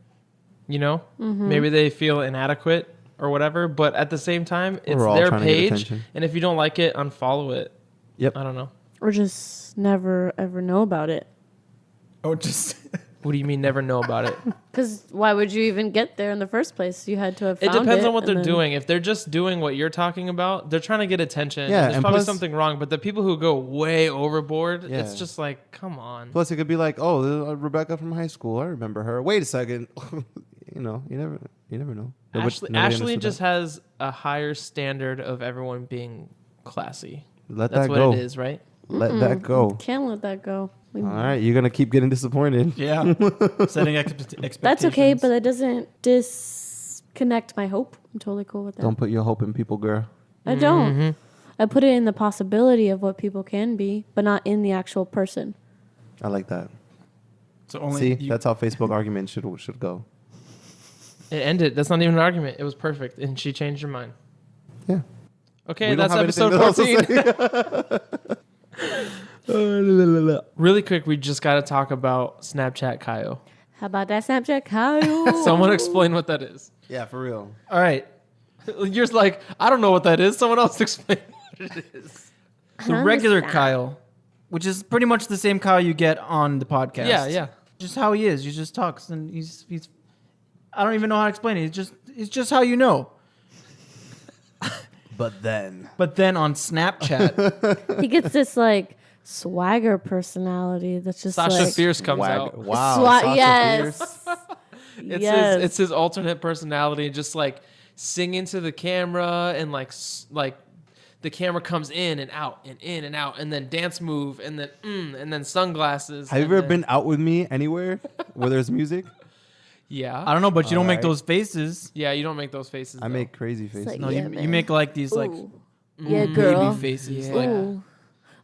You know, Mm-hmm. maybe they feel inadequate or whatever. But at the same time, it's We're all their trying to get page, attention. and if you don't like it, unfollow it. Yep. I don't know. Or just never ever know about it? Or just What do you mean never know about it? Because why would you even get there in the first place? You had to have It found depends on what and they're then- doing. If they're just doing what you're talking about, they're trying to get attention. Yeah, There's and probably plus- something wrong. But the people who go way overboard, Yeah. it's just like, come on. Plus, it could be like, oh, Rebecca from high school. I remember her. Wait a second. You never know. Ashley Nobody understood just that. has a higher standard of everyone being classy. Let That's that what go. it is, right? Let that go. Can't let that go. All right, you're gonna keep getting disappointed. yeah, setting expectations. That's okay, but that doesn't disconnect my hope. I'm totally cool with that. Don't put your hope in people, girl. I don't. I put it in the possibility of what people can be, but not in the actual person. I like that. So only See, you- that's how Facebook arguments should go. It ended. That's not even an argument. It was perfect, and she changed her mind. Yeah. Okay, We don't that's have anything episode else to 14. Really quick, we just got to talk about Snapchat Kyle. How about that Snapchat, Kyle? Someone explain what that is. Yeah, for real. all right. You're just like, I don't know what that is. Someone else explain what it is. The I regular understand. Kyle, which is pretty much the same Kyle you get on the podcast. Yeah. Just how he is. He just talks, and he's. I don't even know how to explain it. It's just how you know. But then, But then on Snapchat, He gets this like swagger personality that's just Sasha like Fierce comes out. wow, Swa- Sasha yes. Fierce. Yes. It's his alternate personality, just like singing to the camera and like the camera comes in and out and in and out and then dance move and then sunglasses. Have you ever been out with me anywhere where there's music? Yeah. I don't know, but you don't make Alright. those faces. Yeah, you don't make those faces. I though. make crazy faces. like- No, Yeah, you man. make like these like Ooh. Yeah, girl. baby faces. Yeah. Like, Ooh,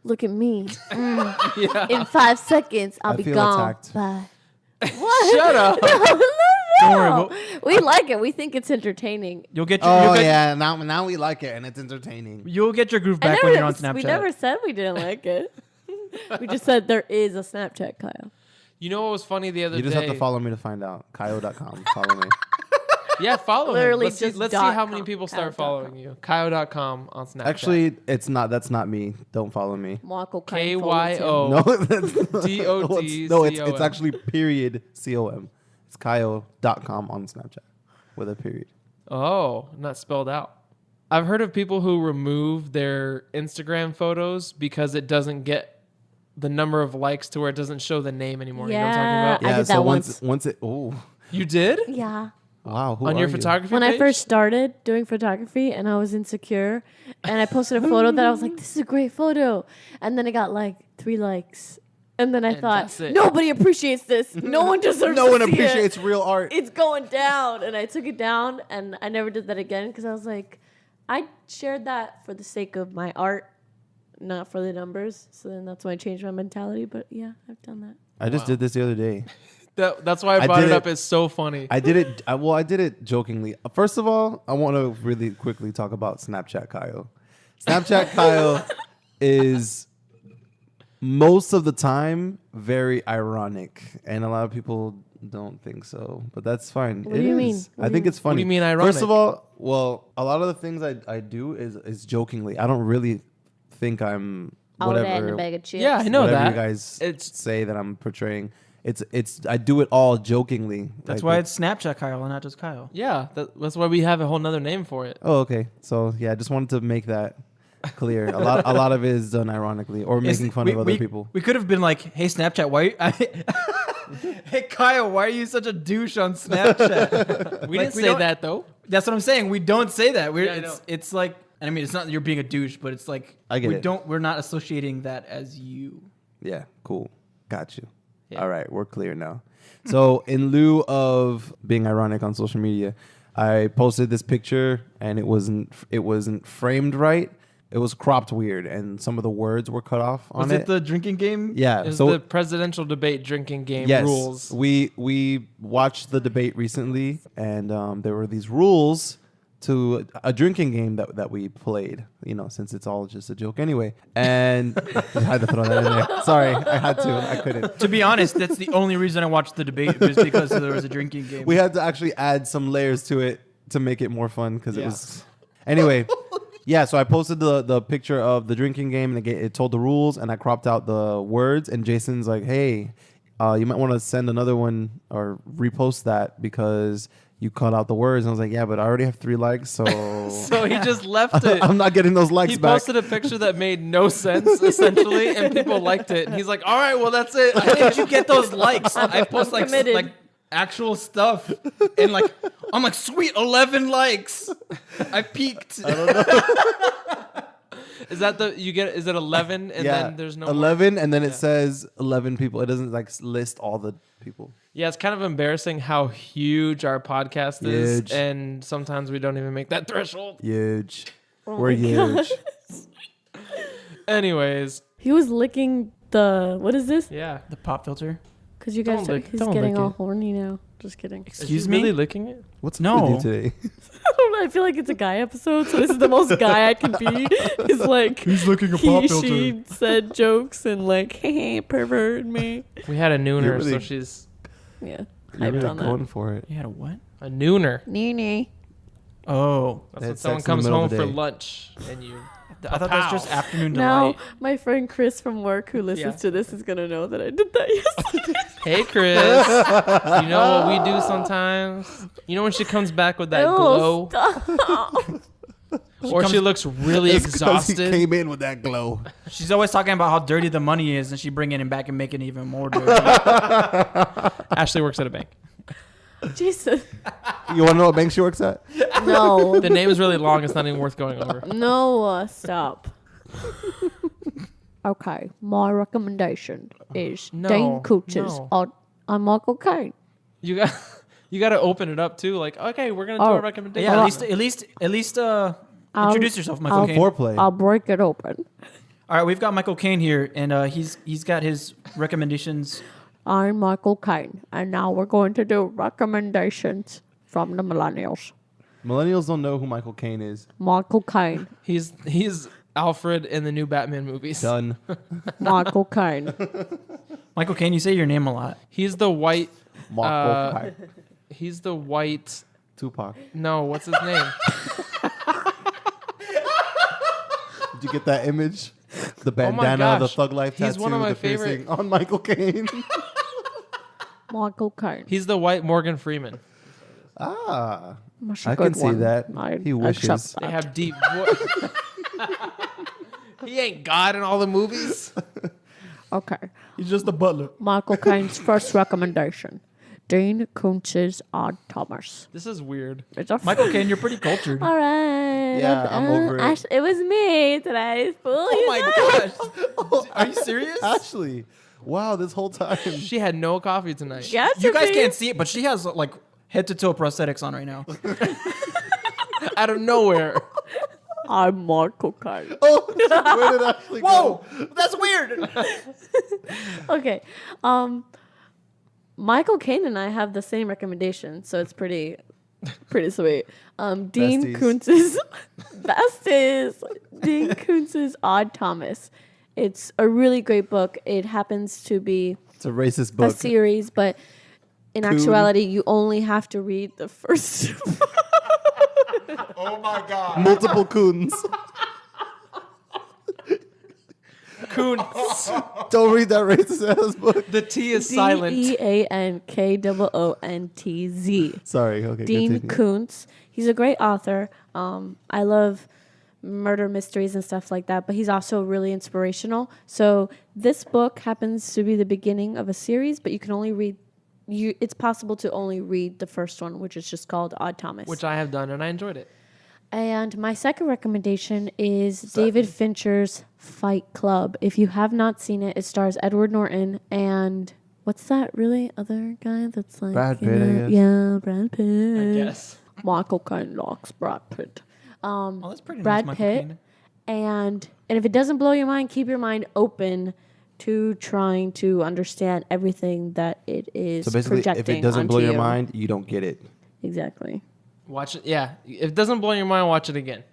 look at me. Yeah. In 5 seconds, I'll I be feel gone. attacked. Bye. What? Shut up. No. Don't worry, We like it. We think it's entertaining. you'll get your Oh you'll get, yeah, now we like it and it's entertaining. you'll get your groove I back never- when you're on Snapchat. We never said we didn't like it. We just said there is a Snapchat, Kyle. You know what was funny the other You day? just have to follow me to find out. Kyo.com. Follow me. Yeah, follow Literally him. Let's see, just let's see dot how many com. people start Kyle.com. following you. Kyo.com on Snapchat. Actually, it's not. That's not me. Don't follow me. Marco KYO. No, that's DOT no, it's COM. actually period COM. It's Kyo.com on Snapchat with a period. Oh, not spelled out. I've heard of people who remove their Instagram photos because it doesn't get the number of likes to where it doesn't show the name anymore. You know what I'm Yeah. talking I about? did so that once it oh You did? Yeah. wow who On are your you? photography When page? I first started doing photography and I was insecure and I posted a photo that I was like, this is a great photo. And then I got like 3 likes. And then I And thought, that's it. nobody appreciates this. No one deserves No to one see appreciates it. real art. It's going down. And I took it down and I never did that again because I was like, I shared that for the sake of my art, not for the numbers. So then that's when I changed my mentality. But yeah, I've done that. I just did this the other day. That's why I I brought did it up. it- It's so funny. I did it. I did it jokingly. First of all, I want to really quickly talk about Snapchat Kyle. Snapchat Kyle is most of the time very ironic, and a lot of people don't think so, but that's fine. What do you mean? What I do think you it's funny. What do you mean ironic? First of all, well, a lot of the things I do is jokingly. I don't really think I'm All that in a whatever. bag of chips. Yeah, I know whatever that. you guys It's- say that I'm portraying. It's I do it all jokingly. That's Like, why it's Snapchat Kyle and not just Kyle. Yeah, that's why we have a whole nother name for it. Oh, okay. So yeah, I just wanted to make that clear. A lot of it is done ironically or making fun of other people. We could have been like, "Hey Snapchat, why? Hey Kyle, why are you such a douche on Snapchat?" We Like, didn't say don't- that though. That's what I'm saying. We don't say that. Yeah, I know. It's like, and I mean, it's not that you're being a douche, but it's like I get we it. don't. We're not associating that as you. Yeah, cool. Got you. Yeah. All right, we're clear now. So in lieu of being ironic on social media, I posted this picture and it wasn't framed right. It was cropped weird and some of the words were cut off on Was it the drinking game? yeah. It's So the presidential debate drinking game yes, rules. we watched the debate recently and there were these rules to a drinking game that we played, you know, since it's all just a joke anyway. And I had to throw that in there. Sorry, I had to. I couldn't. To be honest, that's the only reason I watched the debate was because there was a drinking game. We had to actually add some layers to it to make it more fun because it Yeah. was. Anyway, yeah. So I posted the picture of the drinking game and it told the rules and I cropped out the words. And Jason's like, "Hey, you might want to send another one or repost that because you cut out the words." And I was like, "Yeah, but I already have 3 likes, so So he just left it. I'm not getting those likes He back." posted a picture that made no sense essentially, and people liked it. And he's like, "All right, well that's it." How did you get those likes? I post like Committed. actual stuff, and like I'm like, sweet, 11 likes. I peaked. Is that the you get? Is it 11 and then there's no more? 11, and then it says 11 people. It doesn't like list all the people. Yeah, it's kind of embarrassing how huge our podcast is, Huge. and sometimes we don't even make that threshold. Huge. Oh We're my God. huge. Anyways, He was licking the, what is this? yeah. The pop filter. Because you guys Don't are, lick- he's don't getting lick all it. horny now. Just kidding. Excuse Is he me. really licking it? What's No. up with you today? I don't know. I feel like it's a guy episode, so this is the most guy I can be. It's like He's looking a she said jokes and like, hey, pervert me. We had a nooner, really- so she's Yeah, You're hyped really on going that. for it. You had a what? a nooner. Nee. Oh, That's They when had someone sex in the comes middle home of the for day. lunch and you. I thought that was just afternoon Now, delight. my friend Chris from work who listens Yeah. to this is going to know that I did that yesterday. Hey, Chris. You know what we do sometimes? You know when she comes back with that glow, Stop. or she looks really It's 'cause he exhausted. came in with that glow. She's always talking about how dirty the money is, and she bringing it back and making it even more dirty. Ashley works at a bank. Jesus. You want to know what bank she works at? No. The name is really long. It's not even worth going over. No, stop. Okay, my recommendation is No, Dane Coach's no. on Michael Caine. You got you got to open it up too. Like, okay, we're gonna do Oh. a recommendation. Yeah, at least introduce yourself, Michael I'll- Caine. Foreplay. I'll break it open. All right, we've got Michael Caine here, and he's got his recommendations. I'm Michael Caine, and now we're going to do recommendations from the millennials. Millennials don't know who Michael Caine is. Michael Caine. He's Alfred in the new Batman movies. Done. Michael Caine. Michael Caine, you say your name a lot. He's the white. Michael Caine. He's the white. Tupac. No, what's his name? Did you get that image? The Oh my bandana, the gosh. Thug Life He's tattoo, one of my the favorite- piercing on Michael Caine. Michael Caine. He's the white Morgan Freeman. Ah. That's a I good can see one. that. I He wishes. accept They that. have deep. He ain't God in all the movies. Okay. He's just a butler. Michael Caine's first recommendation. Dean Koontz's Odd Thomas. This is weird. It's a Michael Caine, you're pretty cultured. All right. Yeah, I'm over it. It was me today. Fool. Oh my gosh. Are you serious? Ashley. Wow, this whole time. She had no coffee tonight. Yes, You guys me. can't see it, but she has like head to toe prosthetics on right now. Out of nowhere. I'm Michael Caine. Oh, where did Ashley Whoa, go? that's weird. Okay. Michael Caine and I have the same recommendation, so it's pretty sweet. Dean Besties. Koontz's besties. Dean Koontz's Odd Thomas. It's a really great book. It happens to be It's a racist a book. series, but in Coon. actuality, you only have to read the first. Oh my god. Multiple coons. Koontz. Don't read that racist ass book. The T is silent. DeanKoontz. Sorry. Okay. Dean continue. Koontz. He's a great author. I love murder mysteries and stuff like that, but he's also really inspirational. So this book happens to be the beginning of a series, but you can only read. It's possible to only read the first one, which is just called Odd Thomas. Which I have done, and I enjoyed it. And my second recommendation is David Fincher's Fight Club. If you have not seen it, it stars Edward Norton and what's that really other guy that's like Brad Pitt, I guess. Yeah, Brad Pitt. I guess. Michael Caine likes Brad Pitt. Oh, that's pretty Brad nice, Michael Pitt. Caine. And if it doesn't blow your mind, keep your mind open to trying to understand everything that it is So basically, if projecting it doesn't blow onto your you. mind, you don't get it. Exactly. Watch it. Yeah. If it doesn't blow your mind, watch it again.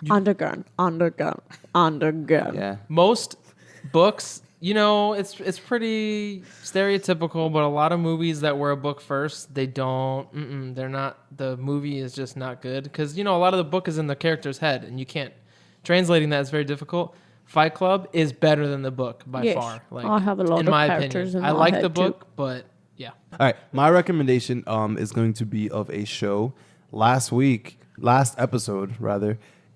Undergun. Yeah. Most books, it's pretty stereotypical, but a lot of movies that were a book first, they don't, they're not, the movie is just not good. Because, a lot of the book is in the character's head, and you can't, translating that is very difficult. Fight Club is better than the book by Yes. far. Like, I have a lot in of my characters opinion. in I my like head the too. book, but yeah. All right. My recommendation is going to be of a show. Last episode,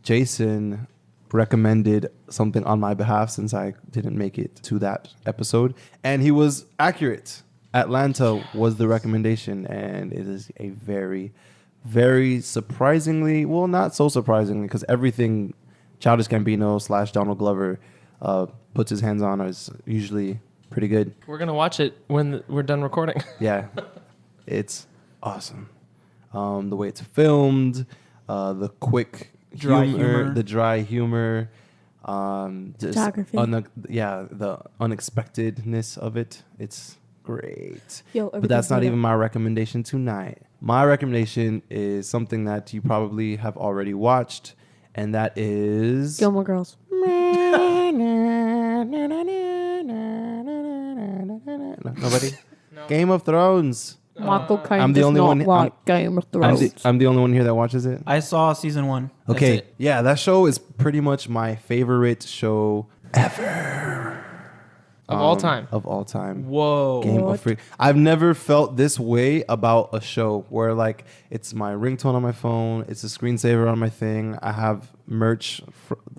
Jason recommended something on my behalf since I didn't make it to that episode. And he was accurate. Atlanta was the recommendation. And it is a very, very surprisingly, well, not so surprisingly, because everything Childish Gambino / Donald Glover puts his hands on is usually pretty good. We're going to watch it when we're done recording. Yeah, it's awesome. The way it's filmed, the quick Dry humor, humor. the dry humor, just Photography. the unexpectedness of it. It's great. Yo, But that's everything's not lit even up. my recommendation tonight. My recommendation is something that you probably have already watched, and that is Gilmore Girls. Nobody. Game of Thrones. Michael Caine I'm the does only not one- like Game of Thrones. I'm the only one here that watches it. I saw season 1. That's Okay, it. yeah, that show is pretty much my favorite show Of all time. Of all time. Whoa. Game What? of Freak. I've never felt this way about a show where like it's my ringtone on my phone, it's a screensaver on my thing. I have merch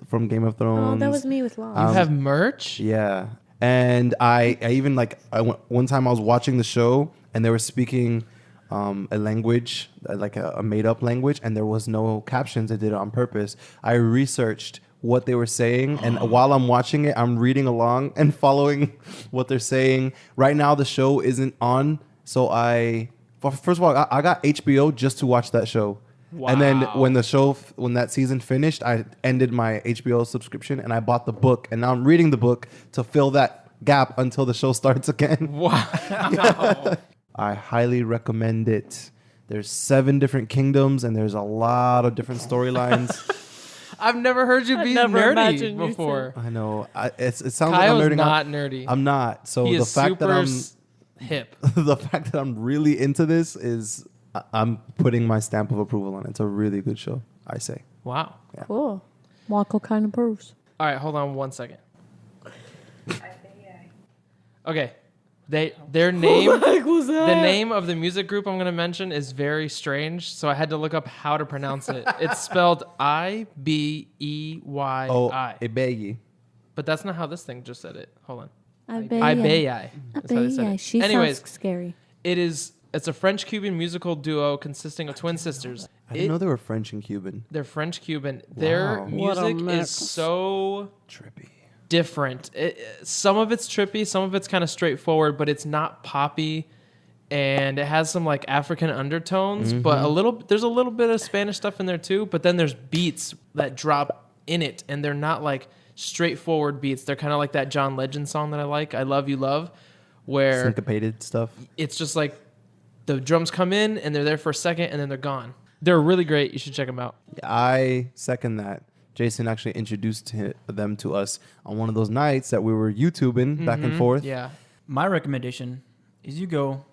from Game of Thrones. Oh, that was me with Lost. You have merch? Yeah. And I even like one time I was watching the show and they were speaking a language, like a made up language, and there was no captions. I did it on purpose. I researched what they were saying, and while I'm watching it, I'm reading along and following what they're saying. Right now, the show isn't on, so first of all, I got HBO just to watch that show. Wow. And then when that season finished, I ended my HBO subscription and I bought the book, and now I'm reading the book to fill that gap until the show starts again. Wow. I highly recommend it. There's 7 different kingdoms and there's a lot of different storylines. I've never heard you be never imagined nerdy you before. I know. It sounds Kyle's like I'm nerding not out. nerdy. I'm not. So He the is fact that super hip. the fact that I'm really into this is I'm putting my stamp of approval on it. It's a really good show, I say. Wow. Cool. Marco kind of proves. All right, hold on 1 second. Okay. Their name, was that? the name of the music group I'm going to mention is very strange, so I had to look up how to pronounce it. It's spelled Ibeyyi. Oh, Ibeyyi. But that's not how this thing just said it. Hold on. Ibeyyi. That's how they said it. She Anyways, sounds scary. it's a French-Cuban musical duo consisting of twin sisters. I didn't know they were French and Cuban. They're French-Cuban. Their Wow. What a music mix. is so Trippy. different. Some of it's trippy, some of it's kind of straightforward, but it's not poppy, and it has some like African undertones, but there's a little bit of Spanish stuff in there too, but then there's beats that drop in it, and they're not like straightforward beats. They're kind of like that John Legend song that I like, I Love You Love, where Syncopated stuff. it's just like the drums come in and they're there for a second and then they're gone. They're really great. You should check them out. I second that. Jason actually introduced them to us on one of those nights that we were YouTubing back and forth. Yeah. My recommendation is you go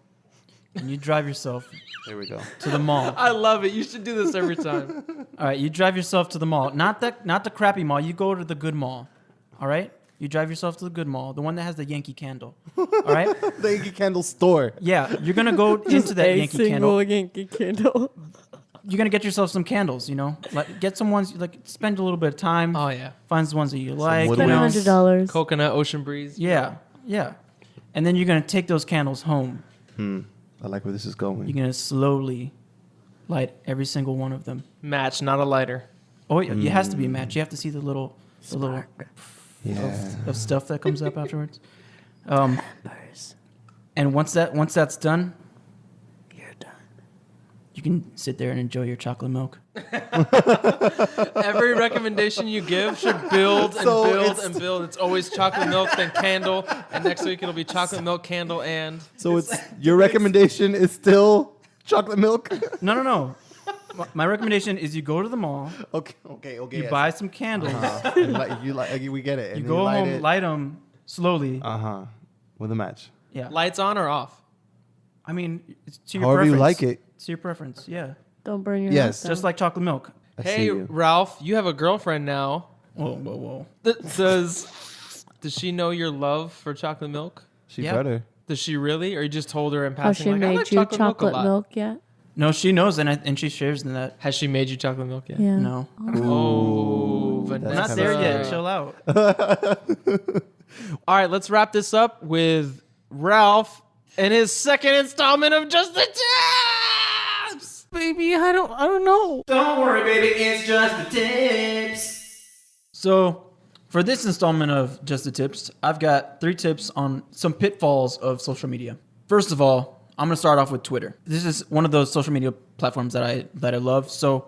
and you drive yourself There we go. to the mall. I love it. You should do this every time. All right, you drive yourself to the mall. Not the crappy mall. You go to the good mall. All right? You drive yourself to the good mall, the one that has the Yankee Candle. All right? The Yankee Candle store. Yeah, you're going to go into that Yankee Candle. Yankee Candle. You're going to get yourself some candles, you know? Like get some ones like spend a little bit of time. Oh, yeah. Find the ones that you like. wood you know? ones. $100. Coconut, Ocean Breeze. Yeah. Yeah. And then you're going to take those candles home. I like where this is going. You're going to slowly light every single one of them. Match, not a lighter. Oh, yeah, it has to be a match. You have to see the little yeah. of stuff that comes up afterwards. And once that's done, You're done. you can sit there and enjoy your chocolate milk. Every recommendation you give should build and So build it's- and build. It's always chocolate milk, then candle, and next week it'll be chocolate milk, candle, and... So it's your recommendation is still chocolate milk? No. My recommendation is you go to the mall, Okay. you yes. buy some candles, We get it. you and go light home, it. light them slowly. With a match. Yeah. Lights on or off? I mean, it's to your However preference. you like it. It's to your preference. Yeah. Don't burn your Yes. house down. Just like chocolate milk. I see Hey, you. Ralph, you have a girlfriend now. Whoa. Does she know your love for chocolate milk? She Yeah. better. Does she really? Or you just told her in Has passing, she like, I made like you chocolate milk a chocolate lot? milk yet? No, she knows, and she shares in that. Has she made you chocolate milk yet? Yeah. No. Oh, That's We're not kinda there yet. scary. Chill out. All right, let's wrap this up with Ralph and his second installment of Just the Tips. Baby, I don't know. Don't worry, baby, it's just the tips. So, for this installment of Just the Tips, I've got 3 tips on some pitfalls of social media. First of all, I'm gonna start off with Twitter. This is one of those social media platforms that I love. So,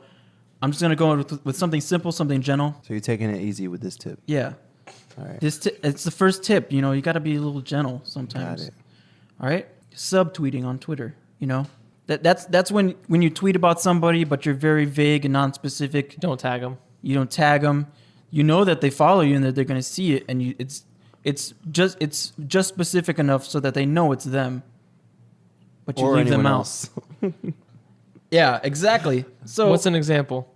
I'm just gonna go with something simple, something gentle. So you're taking it easy with this tip. Yeah, All right. it's the first tip. You know, you got to be a little gentle sometimes. Got it. All right, subtweeting on Twitter. You know, that's when you tweet about somebody, but you're very vague and non-specific. Don't tag him. You don't tag them. You know that they follow you and that they're going to see it, and it's just specific enough so that they know it's them. But you Or leave them anyone out. else. Yeah, exactly. So What's an example?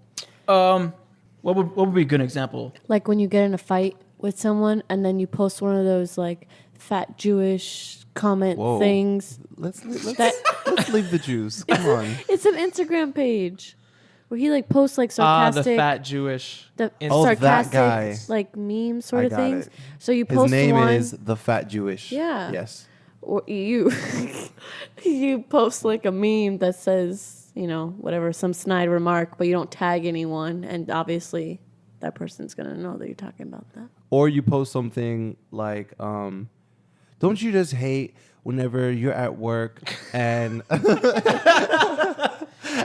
what would be a good example? Like when you get in a fight with someone and then you post one of those like fat Jewish comment Whoa. things. Let's That leave the Jews. Come on. it's an Instagram page where he like posts like The sarcastic, fat Jewish. Oh, that sarcastic guy. like meme sort I of got things. it. So you His post name one. is the Fat Jewish. Yeah. Yes. or you you post like a meme that says, you know, whatever, some snide remark, but you don't tag anyone, and obviously that person's gonna know that you're talking about that. Or you post something like, don't you just hate whenever you're at work and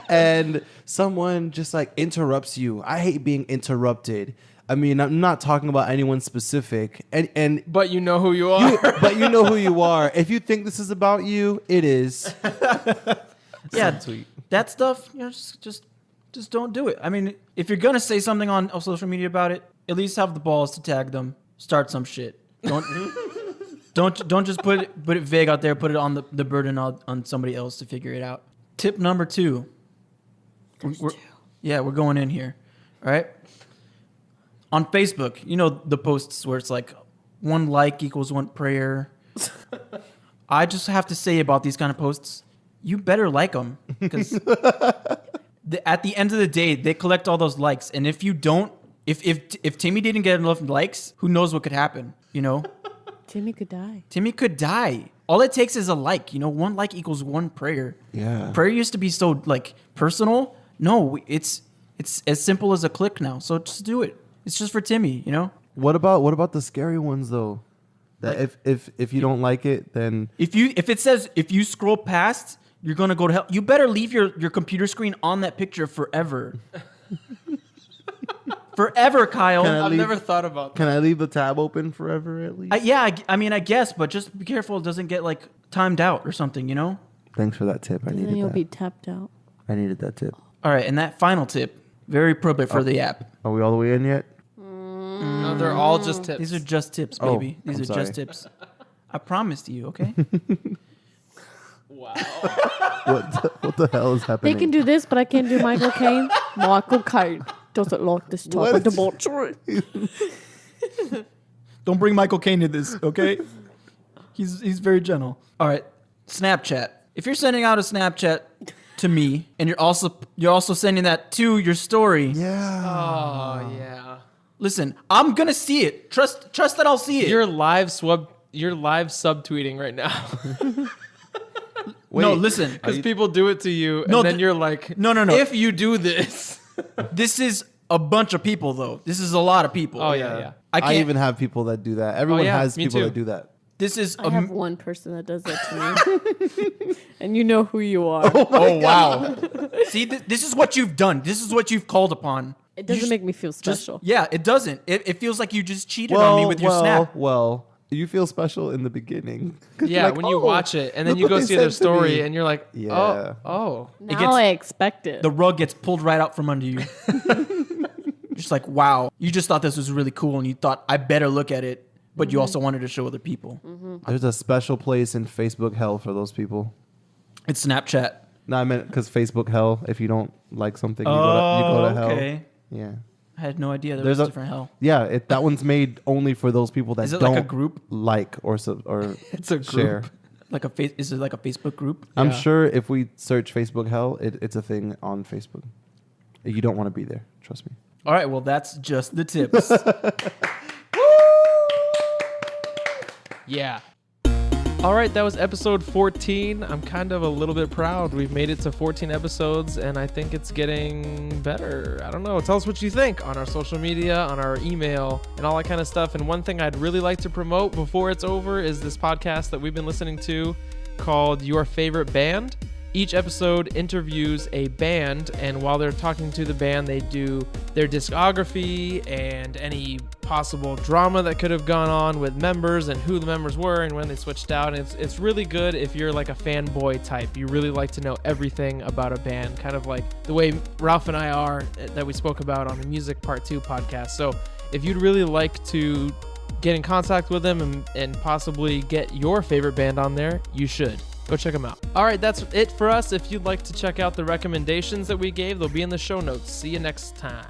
and someone just like interrupts you? I hate being interrupted. I mean, I'm not talking about anyone specific, and But you know who you are. but you know who you are. If you think this is about you, it is. Yeah, Subtweet. that stuff, you know, just don't do it. I mean, if you're gonna say something on social media about it, at least have the balls to tag them. Start some shit. Don't just put it vague out there. Put it on the burden on somebody else to figure it out. Tip number 2. We're going in here. All right. On Facebook, you know the posts where it's like 1 like equals 1 prayer. I just have to say about these kind of posts, you better like them, because at the end of the day, they collect all those likes, and if you don't, if Timmy didn't get enough likes, who knows what could happen? You know, Timmy could die. Timmy could die. All it takes is a like. You know, 1 like equals 1 prayer. Yeah. Prayer used to be so like personal. No, it's as simple as a click now. So just do it. It's just for Timmy, you know? What about the scary ones though? That Like- if you don't like it, then If it says if you scroll past, you're gonna go to hell, you better leave your computer screen on that picture forever. Forever, Kyle. Can I I've leave- never thought about that. can I leave the tab open forever at least? I mean, I guess, but just be careful it doesn't get like timed out or something, you know? Thanks for that tip. I And then needed you'll that. be tapped out. I needed that tip. All right, and that final tip, very appropriate for the app. Are we all the way in yet? No, they're all just tips. These are just tips, Oh, baby. These I'm are just sorry. tips. I promised you, okay? Wow. What the hell is They happening? can do this, but I can't do Michael Caine. Michael Caine doesn't like this type What? of debauchery. Don't bring Michael Caine to this, okay? He's very gentle. All right, Snapchat. If you're sending out a Snapchat to me, and you're also sending that to your story, Yeah. Oh yeah. listen, I'm gonna see it. Trust that I'll see it. You're live subtweeting right now. No, listen. Because people do it to you, No, and then you're like, No. If you do this, This is a bunch of people, though. This is a lot of people. oh yeah. I can't. I even have people that do that. Everyone yeah, has me people too. that do that. This is. I have one person that does that to me. And you know who you are. Oh wow! See, this is what you've done. This is what you've called upon. It doesn't make me feel special. Yeah, it doesn't. It feels like you just cheated on me with your snap. Well, you feel special in the beginning. 'Cause you're Yeah, like, when you "Oh, watch it, and then look you what go they see their said to story, me." and you're like, Yeah. oh. Now gets- I expect it. The rug gets pulled right out from under you. Just like, wow, you just thought this was really cool, and you thought I better look at it, but you also wanted to show other people. There's a special place in Facebook hell for those people. It's Snapchat. No, I meant because Facebook hell. If you don't like something, you go to hell. Okay. Yeah. I had no idea there There's was a- different hell. Yeah, that one's made only for those people that Is it don't like a group? like or It's a group. share. Like is it like a Facebook group? I'm Yeah. sure if we search Facebook hell, it's a thing on Facebook. You don't want to be there. Trust me. All right, well, that's just the tips. Yeah. All right, that was episode 14. I'm kind of a little bit proud. We've made it to 14 episodes, and I think it's getting better. I don't know. Tell us what you think on our social media, on our email, and all that kind of stuff. And one thing I'd really like to promote before it's over is this podcast that we've been listening to called Your Favorite Band. Each episode interviews a band, and while they're talking to the band, they do their discography and any possible drama that could have gone on with members and who the members were and when they switched out. And it's really good if you're like a fanboy type. You really like to know everything about a band, kind of like the way Ralph and I are that we spoke about on the Music Part 2 podcast. So if you'd really like to get in contact with them and possibly get your favorite band on there, you should. Go check them out. All right, that's it for us. If you'd like to check out the recommendations that we gave, they'll be in the show notes. See you next time.